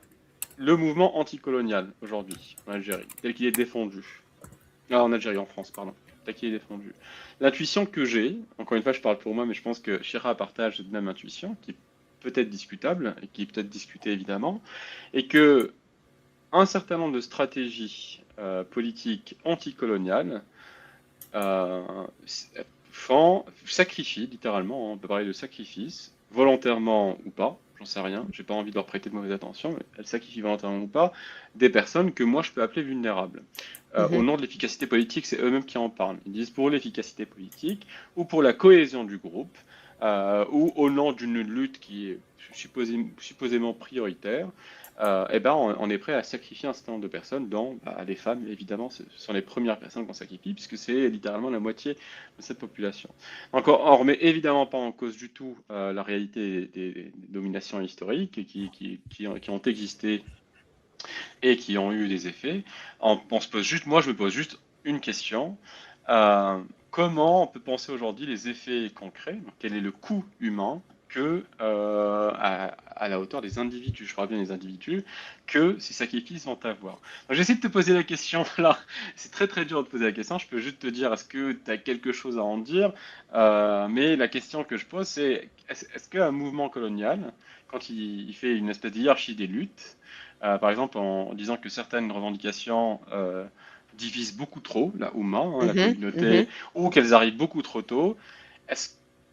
Le mouvement anticolonial aujourd'hui en Algérie, tel qu'il est défendu, en Algérie, en France, pardon, tel qu'il est défendu. L'intuition que j'ai, encore une fois je parle pour moi, mais je pense que Chira partage cette même intuition, qui est peut-être discutable, et qui est peut-être discutée évidemment, et que un certain nombre de stratégies politiques anticoloniales sacrifient littéralement, on peut parler de sacrifice, volontairement ou pas, j'en sais rien, j'ai pas envie de leur prêter de mauvaise attention, mais elles sacrifient volontairement ou pas des personnes que moi je peux appeler vulnérables. Au nom de l'efficacité politique, c'est eux-mêmes qui en parlent. Ils disent pour l'efficacité politique ou pour la cohésion du groupe ou au nom d'une lutte qui est supposément prioritaire. On est prêt à sacrifier un certain nombre de personnes, dont les femmes, évidemment, ce sont les premières personnes qu'on sacrifie, puisque c'est littéralement la moitié de cette population. Donc, on ne remet évidemment pas en cause du tout la réalité des dominations historiques qui ont existé et qui ont eu des effets. Moi, je me pose juste une question. Comment on peut penser aujourd'hui les effets concrets, donc quel est le coût humain à la hauteur des individus, je parle bien des individus, que ces sacrifices vont avoir. J'essaie de te poser la question là, c'est très très dur de poser la question, je peux juste te dire est-ce que tu as quelque chose à en dire, mais la question que je pose c'est est-ce qu'un mouvement colonial, quand il fait une espèce de hiérarchie des luttes, par exemple en disant que certaines revendications divisent beaucoup trop la Oumma, la communauté, ou qu'elles arrivent beaucoup trop tôt, est-ce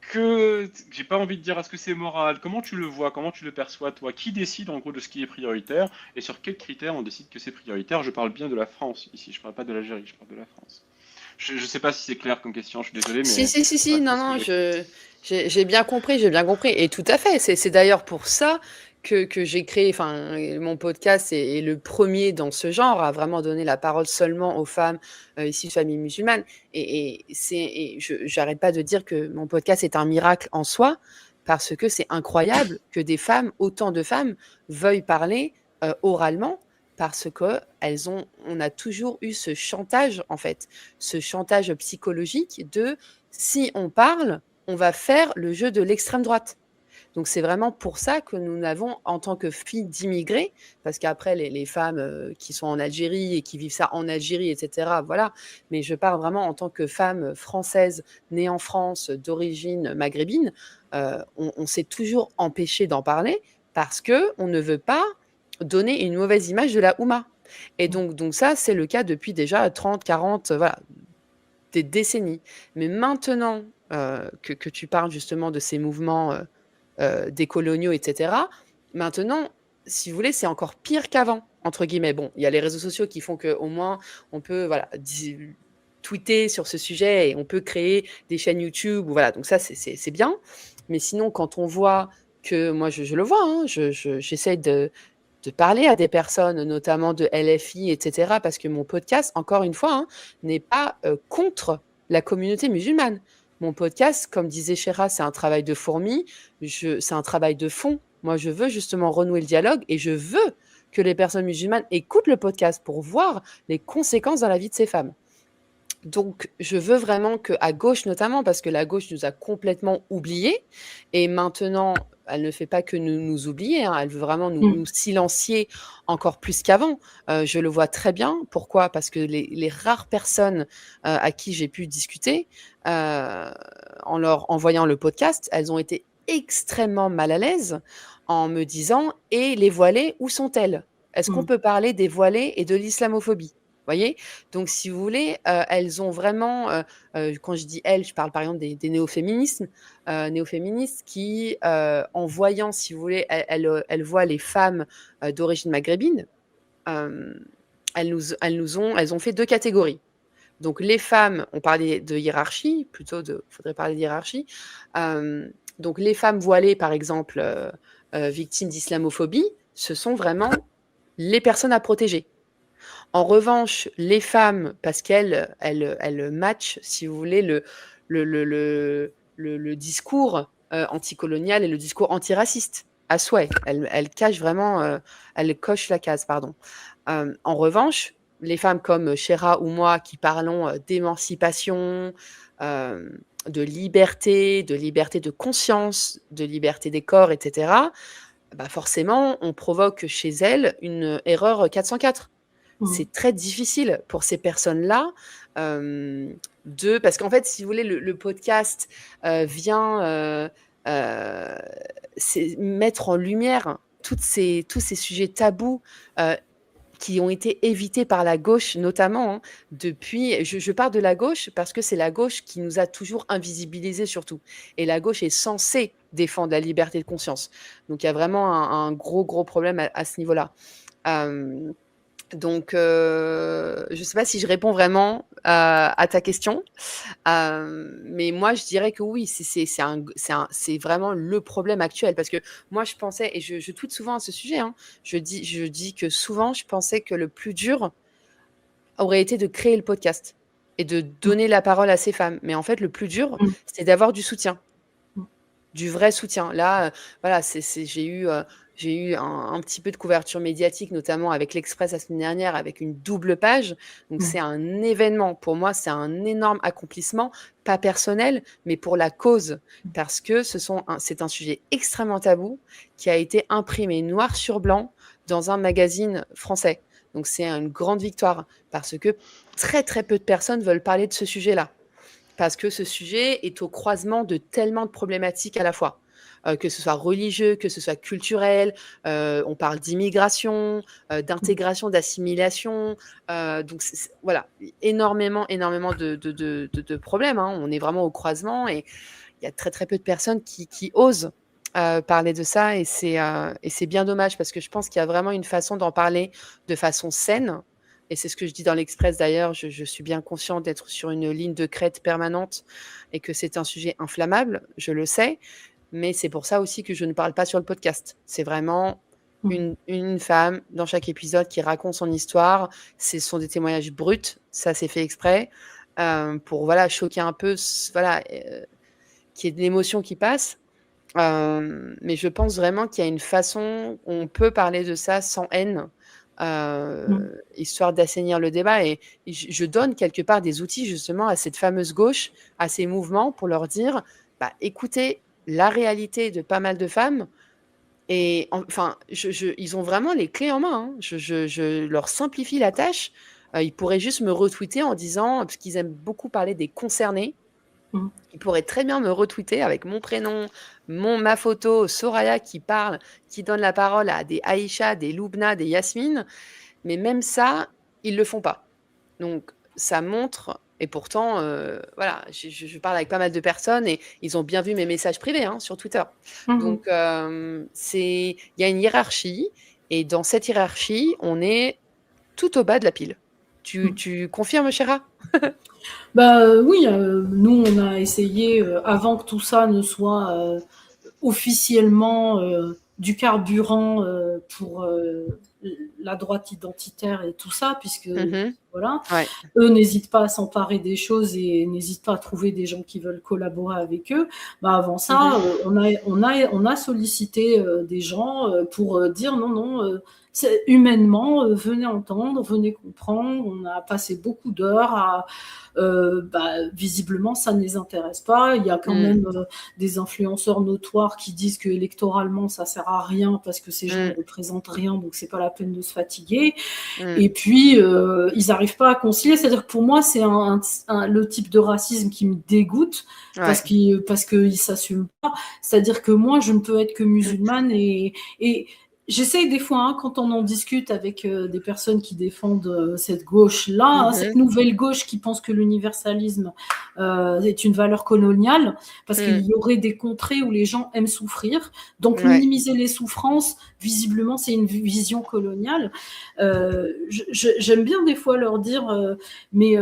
que j'ai pas envie de dire est-ce que c'est moral, comment tu le vois, comment tu le perçois toi, qui décide en gros de ce qui est prioritaire et sur quels critères on décide que c'est prioritaire? Je parle bien de la France ici, je parle pas de l'Algérie, je parle de la France. Je sais pas si c'est clair comme question, je suis désolé, mais Si, non, j'ai bien compris, et tout à fait, c'est d'ailleurs pour ça que j'ai créé, mon podcast est le premier dans ce genre à vraiment donner la parole seulement aux femmes issues de familles musulmanes. Et j'arrête pas de dire que mon podcast est un miracle en soi, parce que c'est incroyable que autant de femmes veuillent parler oralement, parce que on a toujours eu ce chantage, en fait, ce chantage psychologique de si on parle, on va faire le jeu de l'extrême droite. Donc, c'est vraiment pour ça que nous n'avons, en tant que filles d'immigrés, parce qu'après, les femmes qui sont en Algérie et qui vivent ça en Algérie, etc., voilà. Mais je parle vraiment en tant que femme française, née en France, d'origine maghrébine, on s'est toujours empêché d'en parler parce qu'on ne veut pas donner une mauvaise image de la Oumma. Et donc ça, c'est le cas depuis déjà 30, 40, voilà, des décennies. Mais maintenant que tu parles justement de ces mouvements décoloniaux, etc., maintenant, si vous voulez, c'est encore pire qu'avant, entre guillemets. Bon, il y a les réseaux sociaux qui font qu'au moins, on peut tweeter sur ce sujet et on peut créer des chaînes YouTube. Voilà, donc ça, c'est bien. Mais sinon, quand on voit que, moi, je le vois, hein, j'essaie de parler à des personnes, notamment de LFI, etc., parce que mon podcast, encore une fois, hein, n'est pas contre la communauté musulmane. Mon podcast, comme disait Chéra, c'est un travail de fourmi, c'est un travail de fond. Moi, je veux justement renouer le dialogue et je veux que les personnes musulmanes écoutent le podcast pour voir les conséquences dans la vie de ces femmes. Donc, je veux vraiment qu'à gauche notamment, parce que la gauche nous a complètement oubliés, et maintenant, elle ne fait pas que nous oublier, hein, elle veut vraiment nous silencier encore plus qu'avant. Je le vois très bien. Pourquoi? Parce que les rares personnes à qui j'ai pu discuter, en leur envoyant le podcast, elles ont été extrêmement mal à l'aise en me disant « Et les voilées, où sont-elles? Est-ce qu'on peut parler des voilées et de l'islamophobie ?» Voyez? Donc, si vous voulez, elles ont vraiment, quand je dis elles, je parle par exemple des néo-féministes qui, en voyant, si vous voulez, elles voient les femmes d'origine maghrébine, elles ont fait 2 catégories. Donc les femmes, on parlait de hiérarchie, faudrait parler de hiérarchie. Donc les femmes voilées, par exemple, victimes d'islamophobie, ce sont vraiment les personnes à protéger. En revanche, les femmes, parce qu'elles matchent, si vous voulez, le discours anticolonial et le discours antiraciste à souhait. Elles cachent vraiment, elles cochent la case, pardon. En revanche, les femmes comme Chéra ou moi qui parlons d'émancipation, de liberté de conscience, de liberté des corps, etc., bah forcément, on provoque chez elles une erreur 404. C'est très difficile pour ces personnes-là parce qu'en fait, si vous voulez, le podcast vient mettre en lumière tous ces sujets tabous qui ont été évités par la gauche, notamment depuis. Je parle de la gauche parce que c'est la gauche qui nous a toujours invisibilisés surtout. Et la gauche est censée défendre la liberté de conscience. Donc il y a vraiment un gros problème à ce niveau-là. Donc, je ne sais pas si je réponds vraiment à ta question, mais moi je dirais que oui, c'est vraiment le problème actuel, parce que moi je pensais, et je tweete souvent à ce sujet, je dis que souvent je pensais que le plus dur aurait été de créer le podcast et de donner la parole à ces femmes, mais en fait le plus dur c'est d'avoir du soutien, du vrai soutien. Là, voilà, j'ai eu un petit peu de couverture médiatique, notamment avec l'Express la semaine dernière, avec une double page. Donc, c'est un événement. Pour moi, c'est un énorme accomplissement, pas personnel, mais pour la cause. Parce que c'est un sujet extrêmement tabou qui a été imprimé noir sur blanc dans un magazine français. Donc, c'est une grande victoire parce que très, très peu de personnes veulent parler de ce sujet-là. Parce que ce sujet est au croisement de tellement de problématiques à la fois. Que ce soit religieux, que ce soit culturel, on parle d'immigration, d'intégration, d'assimilation, donc voilà, énormément de problèmes, on est vraiment au croisement et il y a très très peu de personnes qui osent parler de ça et c'est bien dommage parce que je pense qu'il y a vraiment une façon d'en parler de façon saine. Et c'est ce que je dis dans l'Express d'ailleurs, je suis bien consciente d'être sur une ligne de crête permanente et que c'est un sujet inflammable, je le sais, mais c'est pour ça aussi que je ne parle pas sur le podcast. C'est vraiment une femme dans chaque épisode qui raconte son histoire. Ce sont des témoignages bruts, ça c'est fait exprès, pour voilà, choquer un peu, voilà, qu'il y ait de l'émotion qui passe. Mais je pense vraiment qu'il y a une façon où on peut parler de ça sans haine, histoire d'assainir le débat. Et je donne quelque part des outils justement à cette fameuse gauche, à ces mouvements, pour leur dire, bah, écoutez la réalité de pas mal de femmes. Et enfin, ils ont vraiment les clés en main. Je leur simplifie la tâche. Ils pourraient juste me retweeter en disant, parce qu'ils aiment beaucoup parler des concernés, ils pourraient très bien me retweeter avec mon prénom, ma photo, Soraya qui parle, qui donne la parole à des Aïcha, des Loubna, des Yasmine. Mais même ça, ils le font pas. Donc, ça montre... Et pourtant, voilà, je parle avec pas mal de personnes et ils ont bien vu mes messages privés sur Twitter. Donc, il y a une hiérarchie et dans cette hiérarchie, on est tout au bas de la pile. Tu confirmes, Chéra? Bah oui, nous on a essayé, avant que tout ça ne soit officiellement du carburant pour la droite identitaire et tout ça, puisque voilà, eux n'hésitent pas à s'emparer des choses et n'hésitent pas à trouver des gens qui veulent collaborer avec eux. Bah avant ça, on a sollicité des gens pour dire non, humainement, venez entendre, venez comprendre. On a passé beaucoup d'heures à visiblement ça ne les intéresse pas. Il y a quand même des influenceurs notoires qui disent que électoralement ça sert à rien parce que ces gens ne représentent rien, donc c'est pas la peine de se fatiguer. Et puis ils n'arrivent pas à concilier. C'est-à-dire que pour moi c'est le type de racisme qui me dégoûte parce qu'ils s'assument pas. C'est-à-dire que moi je ne peux être que musulmane et j'essaye des fois, hein, quand on en discute avec des personnes qui défendent cette gauche-là, hein, cette nouvelle gauche qui pense que l'universalisme est une valeur coloniale, parce qu'il y aurait des contrées où les gens aiment souffrir. Donc, minimiser les souffrances, visiblement, c'est une vision coloniale. J'aime bien des fois leur dire, mais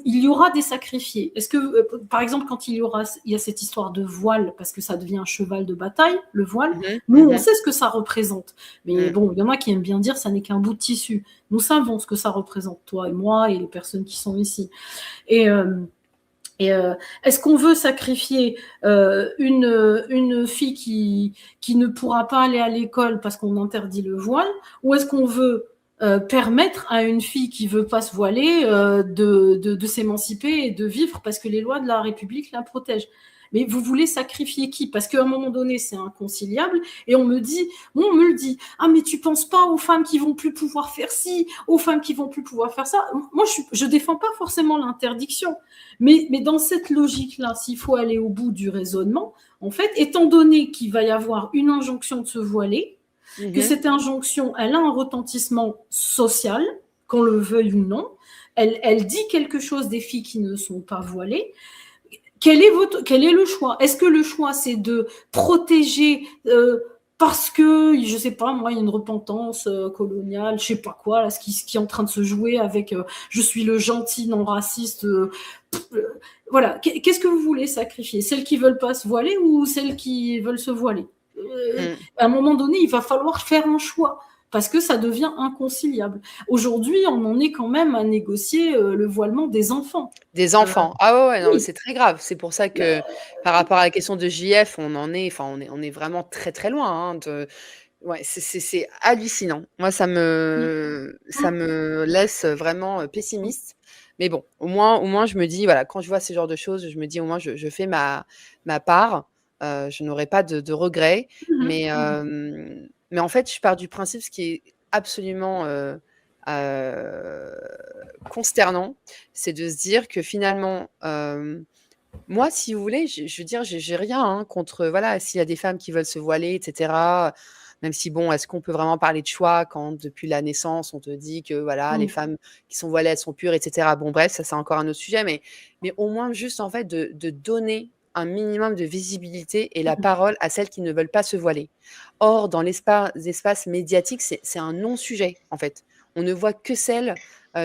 il y aura des sacrifiés. Est-ce que, par exemple, quand il y a cette histoire de voile, parce que ça devient un cheval de bataille, le voile, nous, on sait ce que ça représente. Mais bon, il y en a qui aiment bien dire ça n'est qu'un bout de tissu. Nous savons ce que ça représente, toi et moi, et les personnes qui sont ici. Et est-ce qu'on veut sacrifier une fille qui ne pourra pas aller à l'école parce qu'on interdit le voile, ou est-ce qu'on veut permettre à une fille qui veut pas se voiler de s'émanciper et de vivre parce que les lois de la République la protègent? Mais vous voulez sacrifier qui? Parce qu'à un moment donné, c'est inconciliable. Et on me le dit, ah, mais tu penses pas aux femmes qui vont plus pouvoir faire ci, aux femmes qui vont plus pouvoir faire ça. Moi, je défends pas forcément l'interdiction. Mais dans cette logique-là, s'il faut aller au bout du raisonnement, en fait, étant donné qu'il va y avoir une injonction de se voiler, que cette injonction, elle a un retentissement social, qu'on le veuille ou non, elle dit quelque chose des filles qui ne sont pas voilées. Quel est le choix? Est-ce que le choix, c'est de protéger parce que, je sais pas, moi, il y a une repentance coloniale, je sais pas quoi, là, ce qui est en train de se jouer avec je suis le gentil non raciste. Voilà. Qu'est-ce que vous voulez sacrifier? Celles qui veulent pas se voiler ou celles qui veulent se voiler? À un moment donné, il va falloir faire un choix parce que ça devient inconciliable. Aujourd'hui, on en est quand même à négocier le voilement des enfants. Des enfants. Ah ouais, non, c'est très grave. C'est pour ça que par rapport à la question de JF, on est vraiment très très loin. Ouais, c'est hallucinant. Moi, ça me laisse vraiment pessimiste. Mais bon, au moins, je me dis, voilà, quand je vois ce genre de choses, je me dis, au moins, je fais ma part. Je n'aurai pas de regrets. Mais en fait, je pars du principe, ce qui est absolument consternant, c'est de se dire que finalement, moi, si vous voulez, je veux dire, j'ai rien contre, voilà, s'il y a des femmes qui veulent se voiler, etc. Même si, bon, est-ce qu'on peut vraiment parler de choix quand depuis la naissance, on te dit que voilà, les femmes qui sont voilées, elles sont pures, etc. Bon, bref, ça c'est encore un autre sujet, mais au moins juste en fait de donner un minimum de visibilité et la parole à celles qui ne veulent pas se voiler. Or, dans l'espace médiatique, c'est un non-sujet, en fait. On ne voit que celles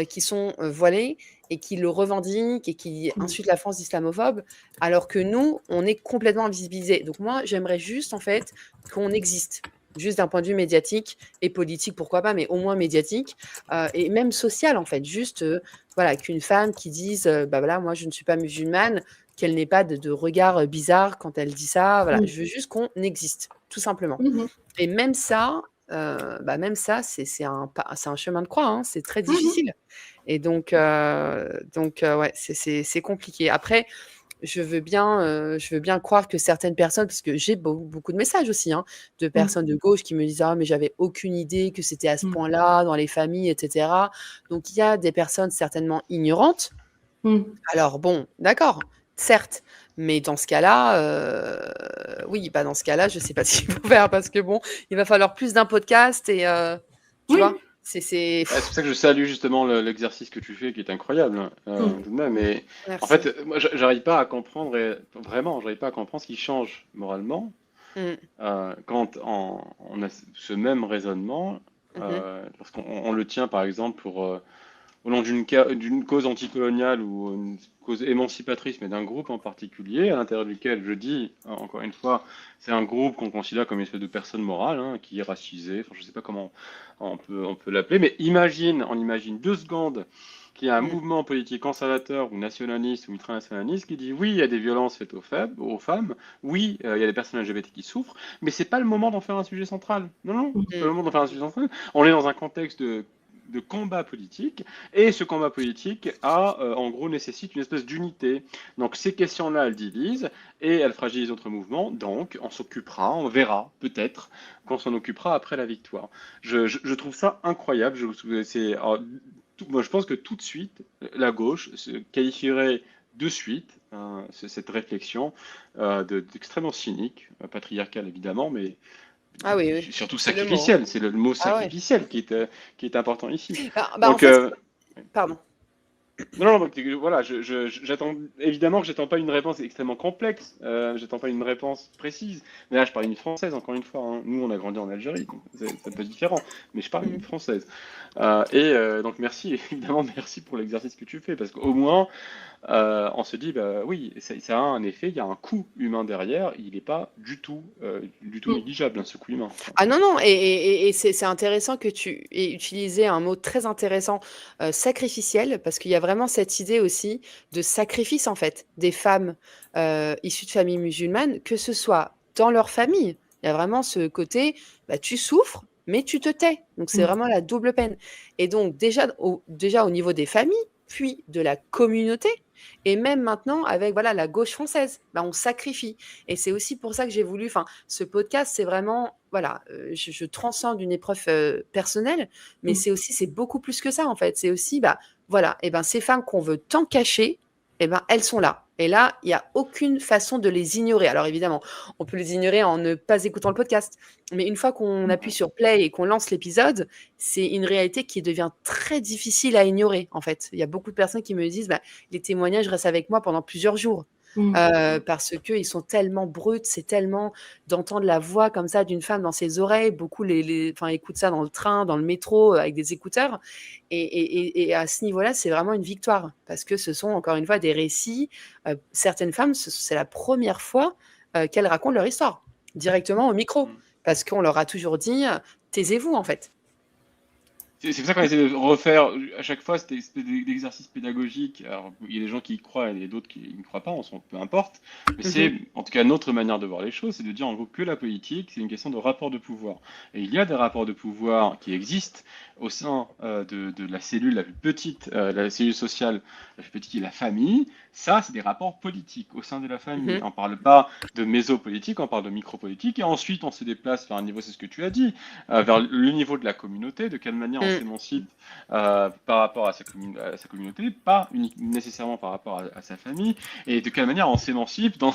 qui sont voilées et qui le revendiquent et qui insultent la France d'islamophobe, alors que nous, on est complètement invisibilisés. Donc moi, j'aimerais juste, en fait, qu'on existe. Juste d'un point de vue médiatique et politique, pourquoi pas, mais au moins médiatique et même social, en fait. Juste, voilà, qu'une femme qui dise, bah voilà, moi, je ne suis pas musulmane, qu'elle n'ait pas de regard bizarre quand elle dit ça. Voilà, je veux juste qu'on existe, tout simplement. Et même ça, c'est un chemin de croix, hein, c'est très difficile. Et donc ouais, c'est compliqué. Après, je veux bien croire que certaines personnes, parce que j'ai beaucoup de messages aussi, hein, de personnes de gauche qui me disent ah mais j'avais aucune idée que c'était à ce point-là dans les familles, etc. Donc il y a des personnes certainement ignorantes. Alors bon, d'accord, certes, mais dans ce cas-là, oui, dans ce cas-là, je sais pas s'il faut faire parce que bon, il va falloir plus d'un podcast et tu vois. C'est pour ça que je salue justement l'exercice que tu fais qui est incroyable tout de même. Mais en fait, moi, j'arrive pas à comprendre j'arrive pas à comprendre ce qui change moralement quand on a ce même raisonnement, parce qu'on le tient par exemple au nom d'une cause anticoloniale ou une cause émancipatrice, mais d'un groupe en particulier, à l'intérieur duquel, je dis, encore une fois, c'est un groupe qu'on considère comme une espèce de personne morale, hein, qui est racisée, enfin, je ne sais pas comment on peut l'appeler, mais on imagine 2 secondes qu'il y a un mouvement politique conservateur ou nationaliste ou ultranationaliste qui dit oui, il y a des violences faites aux femmes, oui, il y a des personnes LGBT qui souffrent, mais c'est pas le moment d'en faire un sujet central. Non, c'est pas le moment d'en faire un sujet central. On est dans un contexte de combat politique, et ce combat politique en gros nécessite une espèce d'unité. Donc ces questions-là, elles divisent et elles fragilisent notre mouvement, donc on s'occupera, on verra peut-être qu'on s'en occupera après la victoire. Je trouve ça incroyable. Moi, je pense que tout de suite, la gauche se qualifierait de suite cette réflexion d'extrêmement cynique, patriarcale évidemment, mais Ah oui, oui, surtout c'est le mot. sacrificiel. C'est le mot Ah ouais. sacrificiel qui est important ici. En Donc, fait, pardon. non, donc, voilà, j'attends, évidemment que j'attends pas une réponse extrêmement complexe, j'attends pas une réponse précise. Mais là, je parle une française, encore une fois, hein. Nous, on a grandi en Algérie, donc c'est un peu différent, mais je parle une française. Donc, merci, évidemment, merci pour l'exercice que tu fais, parce qu'au moins, on se dit, bah oui, ça a un effet, il y a un coût humain derrière, il n'est pas du tout négligeable, hein, ce coût humain. Ah non, non, et c'est intéressant que tu aies utilisé un mot très intéressant, sacrificiel, parce qu'il y a vraiment cette idée aussi de sacrifice, en fait, des femmes issues de familles musulmanes, que ce soit dans leur famille. Il y a vraiment ce côté, bah, tu souffres, mais tu te tais. Donc c'est vraiment la double peine. Et donc déjà au niveau des familles, puis de la communauté, et même maintenant avec voilà la gauche française, bah, on sacrifie. Et c'est aussi pour ça que j'ai voulu, ce podcast, c'est vraiment, voilà, je transcende une épreuve personnelle, mais c'est beaucoup plus que ça en fait. C'est aussi, bah, voilà, et ben ces femmes qu'on veut tant cacher, et ben elles sont là. Et là, il n'y a aucune façon de les ignorer. Alors évidemment, on peut les ignorer en ne pas écoutant le podcast, mais une fois qu'on appuie sur play et qu'on lance l'épisode, c'est une réalité qui devient très difficile à ignorer en fait. Il y a beaucoup de personnes qui me disent, bah, les témoignages restent avec moi pendant plusieurs jours. Parce qu'ils sont tellement bruts, c'est tellement d'entendre la voix comme ça d'une femme dans ses oreilles. Beaucoup écoutent ça dans le train, dans le métro, avec des écouteurs. Et à ce niveau-là, c'est vraiment une victoire. Parce que ce sont, encore une fois, des récits. Certaines femmes, c'est la première fois qu'elles racontent leur histoire, directement au micro. Parce qu'on leur a toujours dit, taisez-vous, en fait. C'est pour ça qu'on essaie de refaire à chaque fois cet exercice pédagogique. Alors, il y a des gens qui y croient et d'autres qui n'y croient pas, peu importe. Mais c'est en tout cas notre manière de voir les choses, c'est de dire en gros que la politique, c'est une question de rapport de pouvoir. Et il y a des rapports de pouvoir qui existent au sein de la cellule la plus petite, la cellule sociale la plus petite qui est la famille. Ça, c'est des rapports politiques au sein de la famille. On ne parle pas de mésopolitique, on parle de micropolitique. Et ensuite, on se déplace vers un niveau, c'est ce que tu as dit, vers le niveau de la communauté, de quelle manière on s'émancipe par rapport à sa communauté, pas nécessairement par rapport à sa famille, et de quelle manière on s'émancipe dans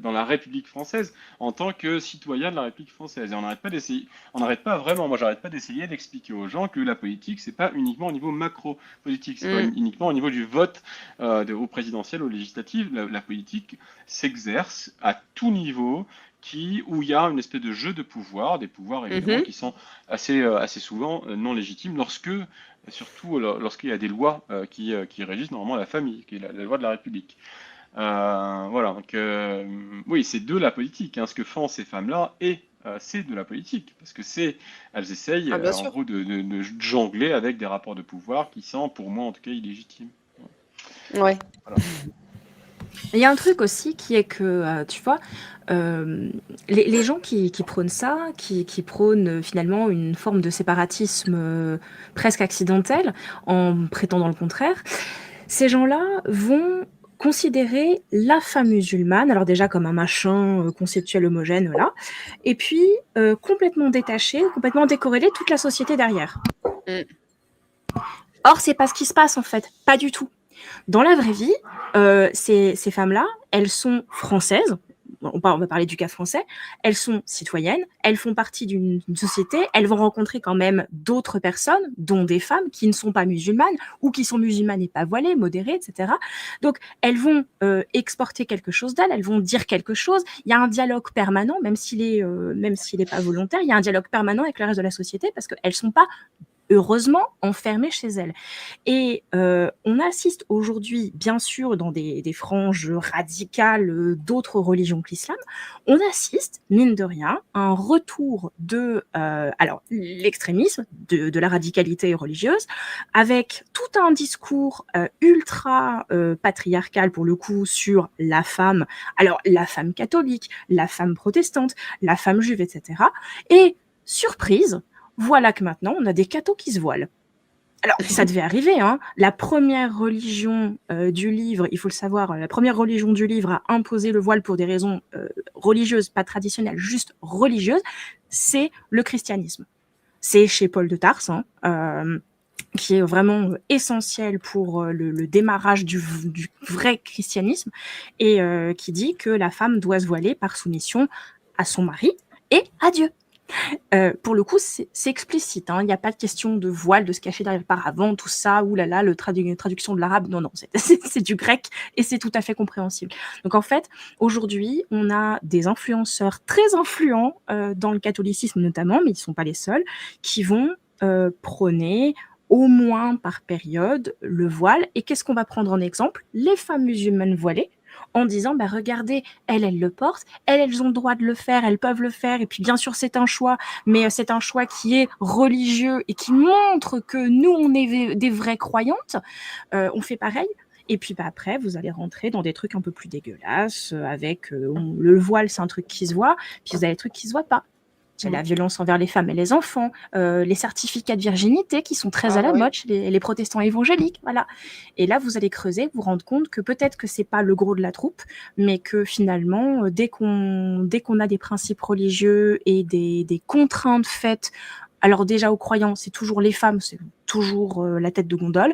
la République française en tant que citoyen de la République française. Et moi j'arrête pas d'essayer d'expliquer aux gens que la politique, c'est pas uniquement au niveau macro-politique, c'est pas uniquement au niveau du vote au présidentiel, au législatif. La politique s'exerce à tout niveau, où il y a une espèce de jeu de pouvoir, des pouvoirs évidemment qui sont assez souvent non légitimes, surtout lorsqu'il y a des lois qui régissent normalement la famille, qui est la loi de la République. Voilà, donc oui, c'est de la politique, hein, ce que font ces femmes-là, et c'est de la politique, parce que elles essayent en gros de jongler avec des rapports de pouvoir qui sont, pour moi en tout cas, illégitimes. Ouais. Voilà. Il y a un truc aussi qui est que, tu vois, les gens qui prônent ça, qui prônent finalement une forme de séparatisme presque accidentel, en prétendant le contraire, ces gens-là vont considérer la femme musulmane, alors déjà comme un machin conceptuel homogène, là, et puis complètement détaché, complètement décorrélé toute la société derrière. Or, c'est pas ce qui se passe en fait, pas du tout. Dans la vraie vie, ces femmes-là, elles sont françaises, on va parler du cas français, elles sont citoyennes, elles font partie d'une société, elles vont rencontrer quand même d'autres personnes, dont des femmes qui ne sont pas musulmanes, ou qui sont musulmanes et pas voilées, modérées, etc. Donc, elles vont exporter quelque chose d'elles, elles vont dire quelque chose, il y a un dialogue permanent, même s'il est pas volontaire, il y a un dialogue permanent avec le reste de la société, parce qu'elles ne sont pas heureusement enfermées chez elles. Et on assiste aujourd'hui, bien sûr, dans des franges radicales d'autres religions que l'islam, on assiste, mine de rien, à un retour de l'extrémisme, de la radicalité religieuse, avec tout un discours ultra patriarcal, pour le coup, sur la femme, alors la femme catholique, la femme protestante, la femme juive, etc. Et, surprise, voilà que maintenant, on a des cathos qui se voilent. Alors, ça devait arriver, hein. La première religion du livre, il faut le savoir, la première religion du livre à imposer le voile pour des raisons religieuses, pas traditionnelles, juste religieuses, c'est le christianisme. C'est chez Paul de Tarse, qui est vraiment essentiel pour le démarrage du vrai christianisme, et qui dit que la femme doit se voiler par soumission à son mari, et adieu. Pour le coup, c'est explicite, hein. Il n'y a pas de question de voile, de se cacher derrière le paravent, tout ça, oulala, traduction de l'arabe, non, c'est du grec et c'est tout à fait compréhensible. Donc en fait, aujourd'hui, on a des influenceurs très influents dans le catholicisme notamment, mais ils ne sont pas les seuls, qui vont prôner au moins par période le voile. Et qu'est-ce qu'on va prendre en exemple? Les femmes musulmanes voilées, en disant bah regardez, elles le portent, elles ont le droit de le faire, elles peuvent le faire, et puis bien sûr c'est un choix, mais c'est un choix qui est religieux et qui montre que nous on est des vraies croyantes. On fait pareil. Et puis bah, après, vous allez rentrer dans des trucs un peu plus dégueulasses, avec le voile, c'est un truc qui se voit, puis vous avez des trucs qui se voient pas. C'est la violence envers les femmes et les enfants, les certificats de virginité qui sont très à la mode chez les protestants évangéliques, voilà. Et là, vous allez creuser, vous rendre compte que peut-être que c'est pas le gros de la troupe, mais que finalement, dès qu'on a des principes religieux et des contraintes faites, alors déjà aux croyants, c'est toujours les femmes, c'est toujours la tête de gondole,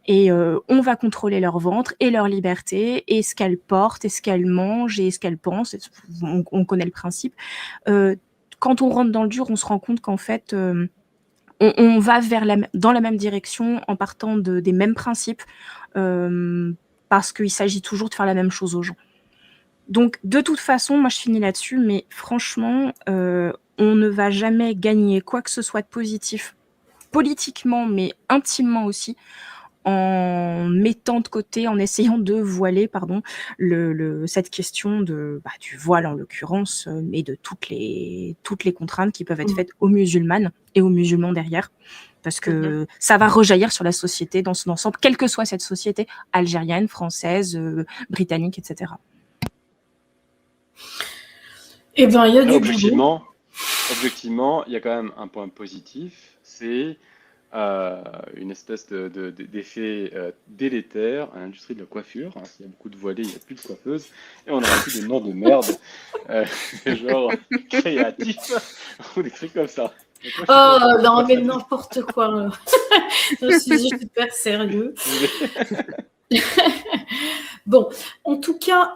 et on va contrôler leur ventre et leur liberté, et ce qu'elles portent, et ce qu'elles mangent, et ce qu'elles pensent, on connaît le principe. Quand on rentre dans le dur, on se rend compte qu'en fait, on va dans la même direction en partant des mêmes principes, parce qu'il s'agit toujours de faire la même chose aux gens. Donc, de toute façon, moi je finis là-dessus, mais franchement, on ne va jamais gagner quoi que ce soit de positif, politiquement, mais intimement aussi, en mettant de côté, en essayant de voiler, cette question du voile en l'occurrence, et de toutes les contraintes qui peuvent être faites aux musulmanes et aux musulmans derrière, parce que ça va rejaillir sur la société dans son ensemble, quelle que soit cette société, algérienne, française, britannique, etc. Eh bien, il y a du Objectivement, il y a quand même un point positif, c'est une espèce d'effet délétère à l'industrie de la coiffure. Hein. S'il y a beaucoup de voilées, il n'y a plus de coiffeuses. Et on a aussi des noms de merde, genre créatifs, ou des trucs comme ça. Oh non, mais n'importe quoi. Je suis super sérieux. Bon, en tout cas,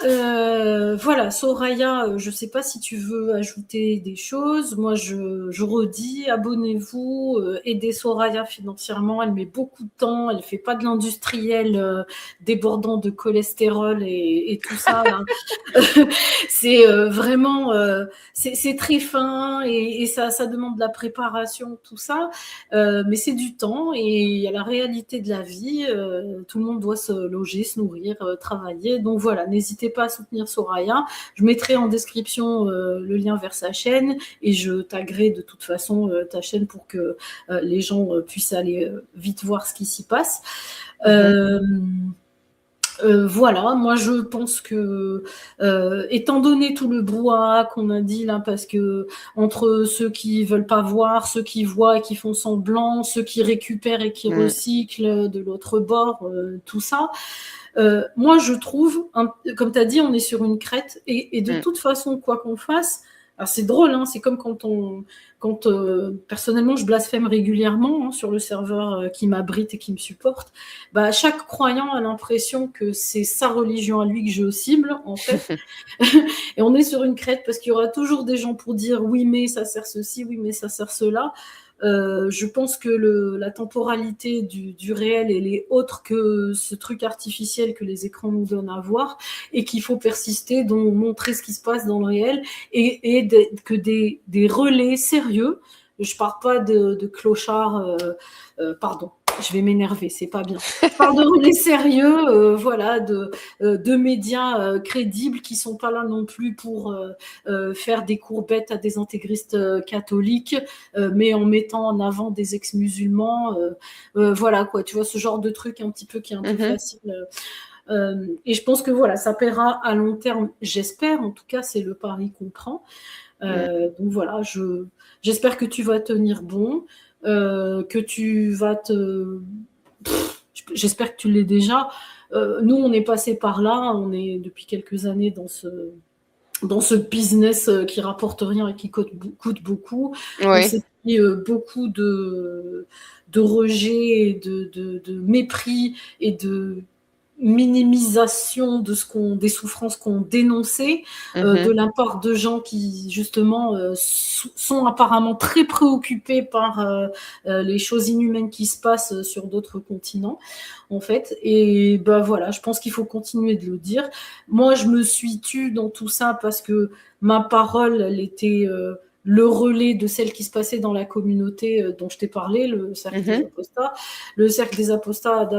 voilà, Soraya, je ne sais pas si tu veux ajouter des choses. Moi, je redis, abonnez-vous, aidez Soraya financièrement. Elle met beaucoup de temps, elle ne fait pas de l'industriel débordant de cholestérol et tout ça. Là. C'est vraiment, c'est très fin et ça demande de la préparation, tout ça. Mais c'est du temps et il y a la réalité de la vie. Tout le monde doit se loger, se nourrir, travailler. Donc voilà, n'hésitez pas à soutenir Soraya. Je mettrai en description le lien vers sa chaîne et je taguerai de toute façon ta chaîne pour que les gens puissent aller vite voir ce qui s'y passe. Voilà, moi je pense que étant donné tout le brouhaha qu'on a dit là, parce que entre ceux qui veulent pas voir, ceux qui voient et qui font semblant, ceux qui récupèrent et qui recyclent de l'autre bord, tout ça, moi je trouve, comme tu as dit, on est sur une crête et de toute façon, quoi qu'on fasse, alors c'est drôle, hein, c'est comme quand personnellement je blasphème régulièrement sur le serveur qui m'abrite et qui me supporte, bah, chaque croyant a l'impression que c'est sa religion à lui que je cible en fait. Et on est sur une crête parce qu'il y aura toujours des gens pour dire oui mais ça sert ceci, oui mais ça sert cela. Je pense que la temporalité du réel, elle est autre que ce truc artificiel que les écrans nous donnent à voir et qu'il faut persister, donc montrer ce qui se passe dans le réel et que des relais sérieux, je parle pas de clochards, pardon, je vais m'énerver, c'est pas bien. Je parle de relais sérieux, voilà, de médias crédibles qui sont pas là non plus pour faire des courbettes à des intégristes catholiques, mais en mettant en avant des ex-musulmans, voilà quoi, tu vois, ce genre de truc un petit peu qui est un peu facile. Et je pense que voilà, ça paiera à long terme, j'espère, en tout cas, c'est le pari qu'on prend. Donc voilà, j'espère que tu vas tenir bon. Que tu vas j'espère que tu l'es déjà. Nous, on est passé par là, on est depuis quelques années dans ce business qui rapporte rien et qui coûte beaucoup. On s'est pris beaucoup de rejet, de mépris et minimisation des souffrances qu'on dénonçait, de la part de gens qui justement sont apparemment très préoccupés par les choses inhumaines qui se passent sur d'autres continents, en fait. Et ben voilà, je pense qu'il faut continuer de le dire. Moi, je me suis tue dans tout ça parce que ma parole, elle était le relais de celle qui se passait dans la communauté dont je t'ai parlé, le cercle des apostats. Le cercle des apostats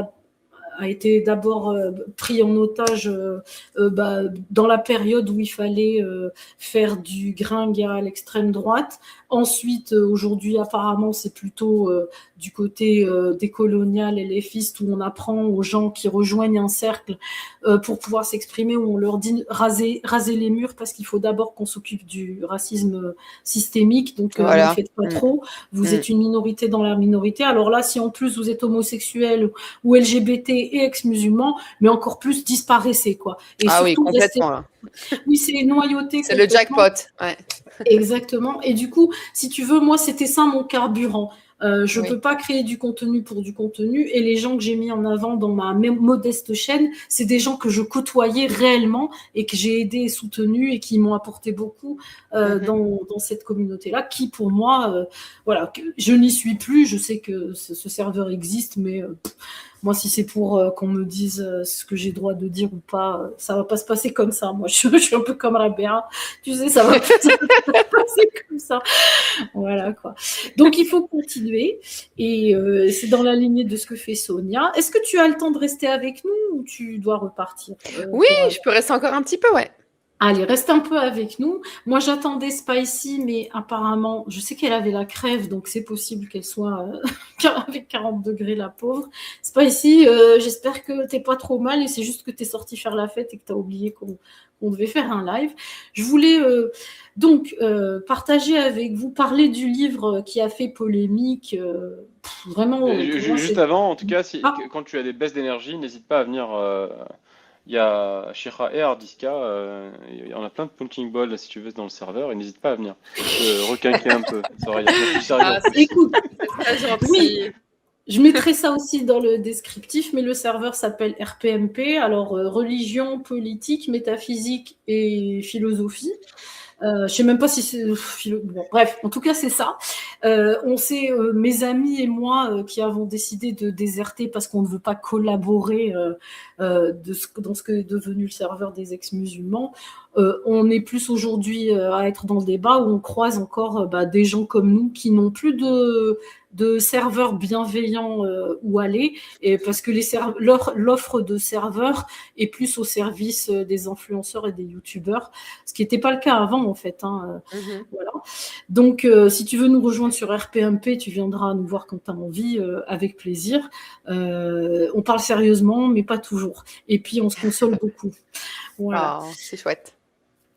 a été d'abord pris en otage dans la période où il fallait faire du gringue à l'extrême droite. Ensuite, aujourd'hui, apparemment, c'est plutôt du côté décolonial et léfiste où on apprend aux gens qui rejoignent un cercle pour pouvoir s'exprimer, où on leur dit raser les murs parce qu'il faut d'abord qu'on s'occupe du racisme systémique. Donc, ne faites pas trop. Vous êtes une minorité dans la minorité. Alors là, si en plus vous êtes homosexuel ou LGBT et ex-musulman, mais encore plus disparaissez, quoi. Et oui, complètement. Là. Oui, c'est noyauté. C'est le jackpot. Ouais. Exactement. Et du coup, si tu veux, moi, c'était ça mon carburant. Je peux pas créer du contenu pour du contenu, et les gens que j'ai mis en avant dans ma modeste chaîne, c'est des gens que je côtoyais réellement et que j'ai aidé et soutenu et qui m'ont apporté beaucoup dans cette communauté-là, qui pour moi, voilà, je n'y suis plus. Je sais que ce serveur existe, mais moi, si c'est pour qu'on me dise ce que j'ai droit de dire ou pas, ça va pas se passer comme ça. Moi, je suis un peu comme Rabea. Tu sais, ça va pas se passer comme ça. Voilà, quoi. Donc, il faut continuer. Et c'est dans la lignée de ce que fait Sonia. Est-ce que tu as le temps de rester avec nous ou tu dois repartir Oui, je peux rester encore un petit peu, ouais. Allez, reste un peu avec nous. Moi, j'attendais Spicy, mais apparemment, je sais qu'elle avait la crève, donc c'est possible qu'elle soit avec 40 degrés, la pauvre. Spicy, j'espère que t'es pas trop mal et c'est juste que t'es sorti faire la fête et que t'as oublié qu'on devait faire un live. Je voulais donc partager avec vous, parler du livre qui a fait polémique. Vraiment. Juste avant, en tout cas, quand tu as des baisses d'énergie, n'hésite pas à venir. Il y a Shira et Hardiska, on a plein de punching balls si tu veux dans le serveur, et n'hésite pas à venir. Requinquer un peu, ça aurait été plus sérieux. Écoute, oui, je mettrai ça aussi dans le descriptif, mais le serveur s'appelle RPMP, alors religion, politique, métaphysique et philosophie. Je sais même pas si c'est bon, bref, en tout cas c'est ça. On sait, mes amis et moi, qui avons décidé de déserter parce qu'on ne veut pas collaborer dans ce que est devenu le serveur des ex-musulmans. On est plus aujourd'hui à être dans le débat où on croise encore des gens comme nous qui n'ont plus de serveurs bienveillants où aller, et parce que l'offre de serveurs est plus au service des influenceurs et des youtubeurs, ce qui n'était pas le cas avant en fait. Voilà. Donc si tu veux nous rejoindre sur RPMP, tu viendras nous voir quand tu as envie, avec plaisir. On parle sérieusement, mais pas toujours. Et puis on se console beaucoup. Voilà. Oh, c'est chouette.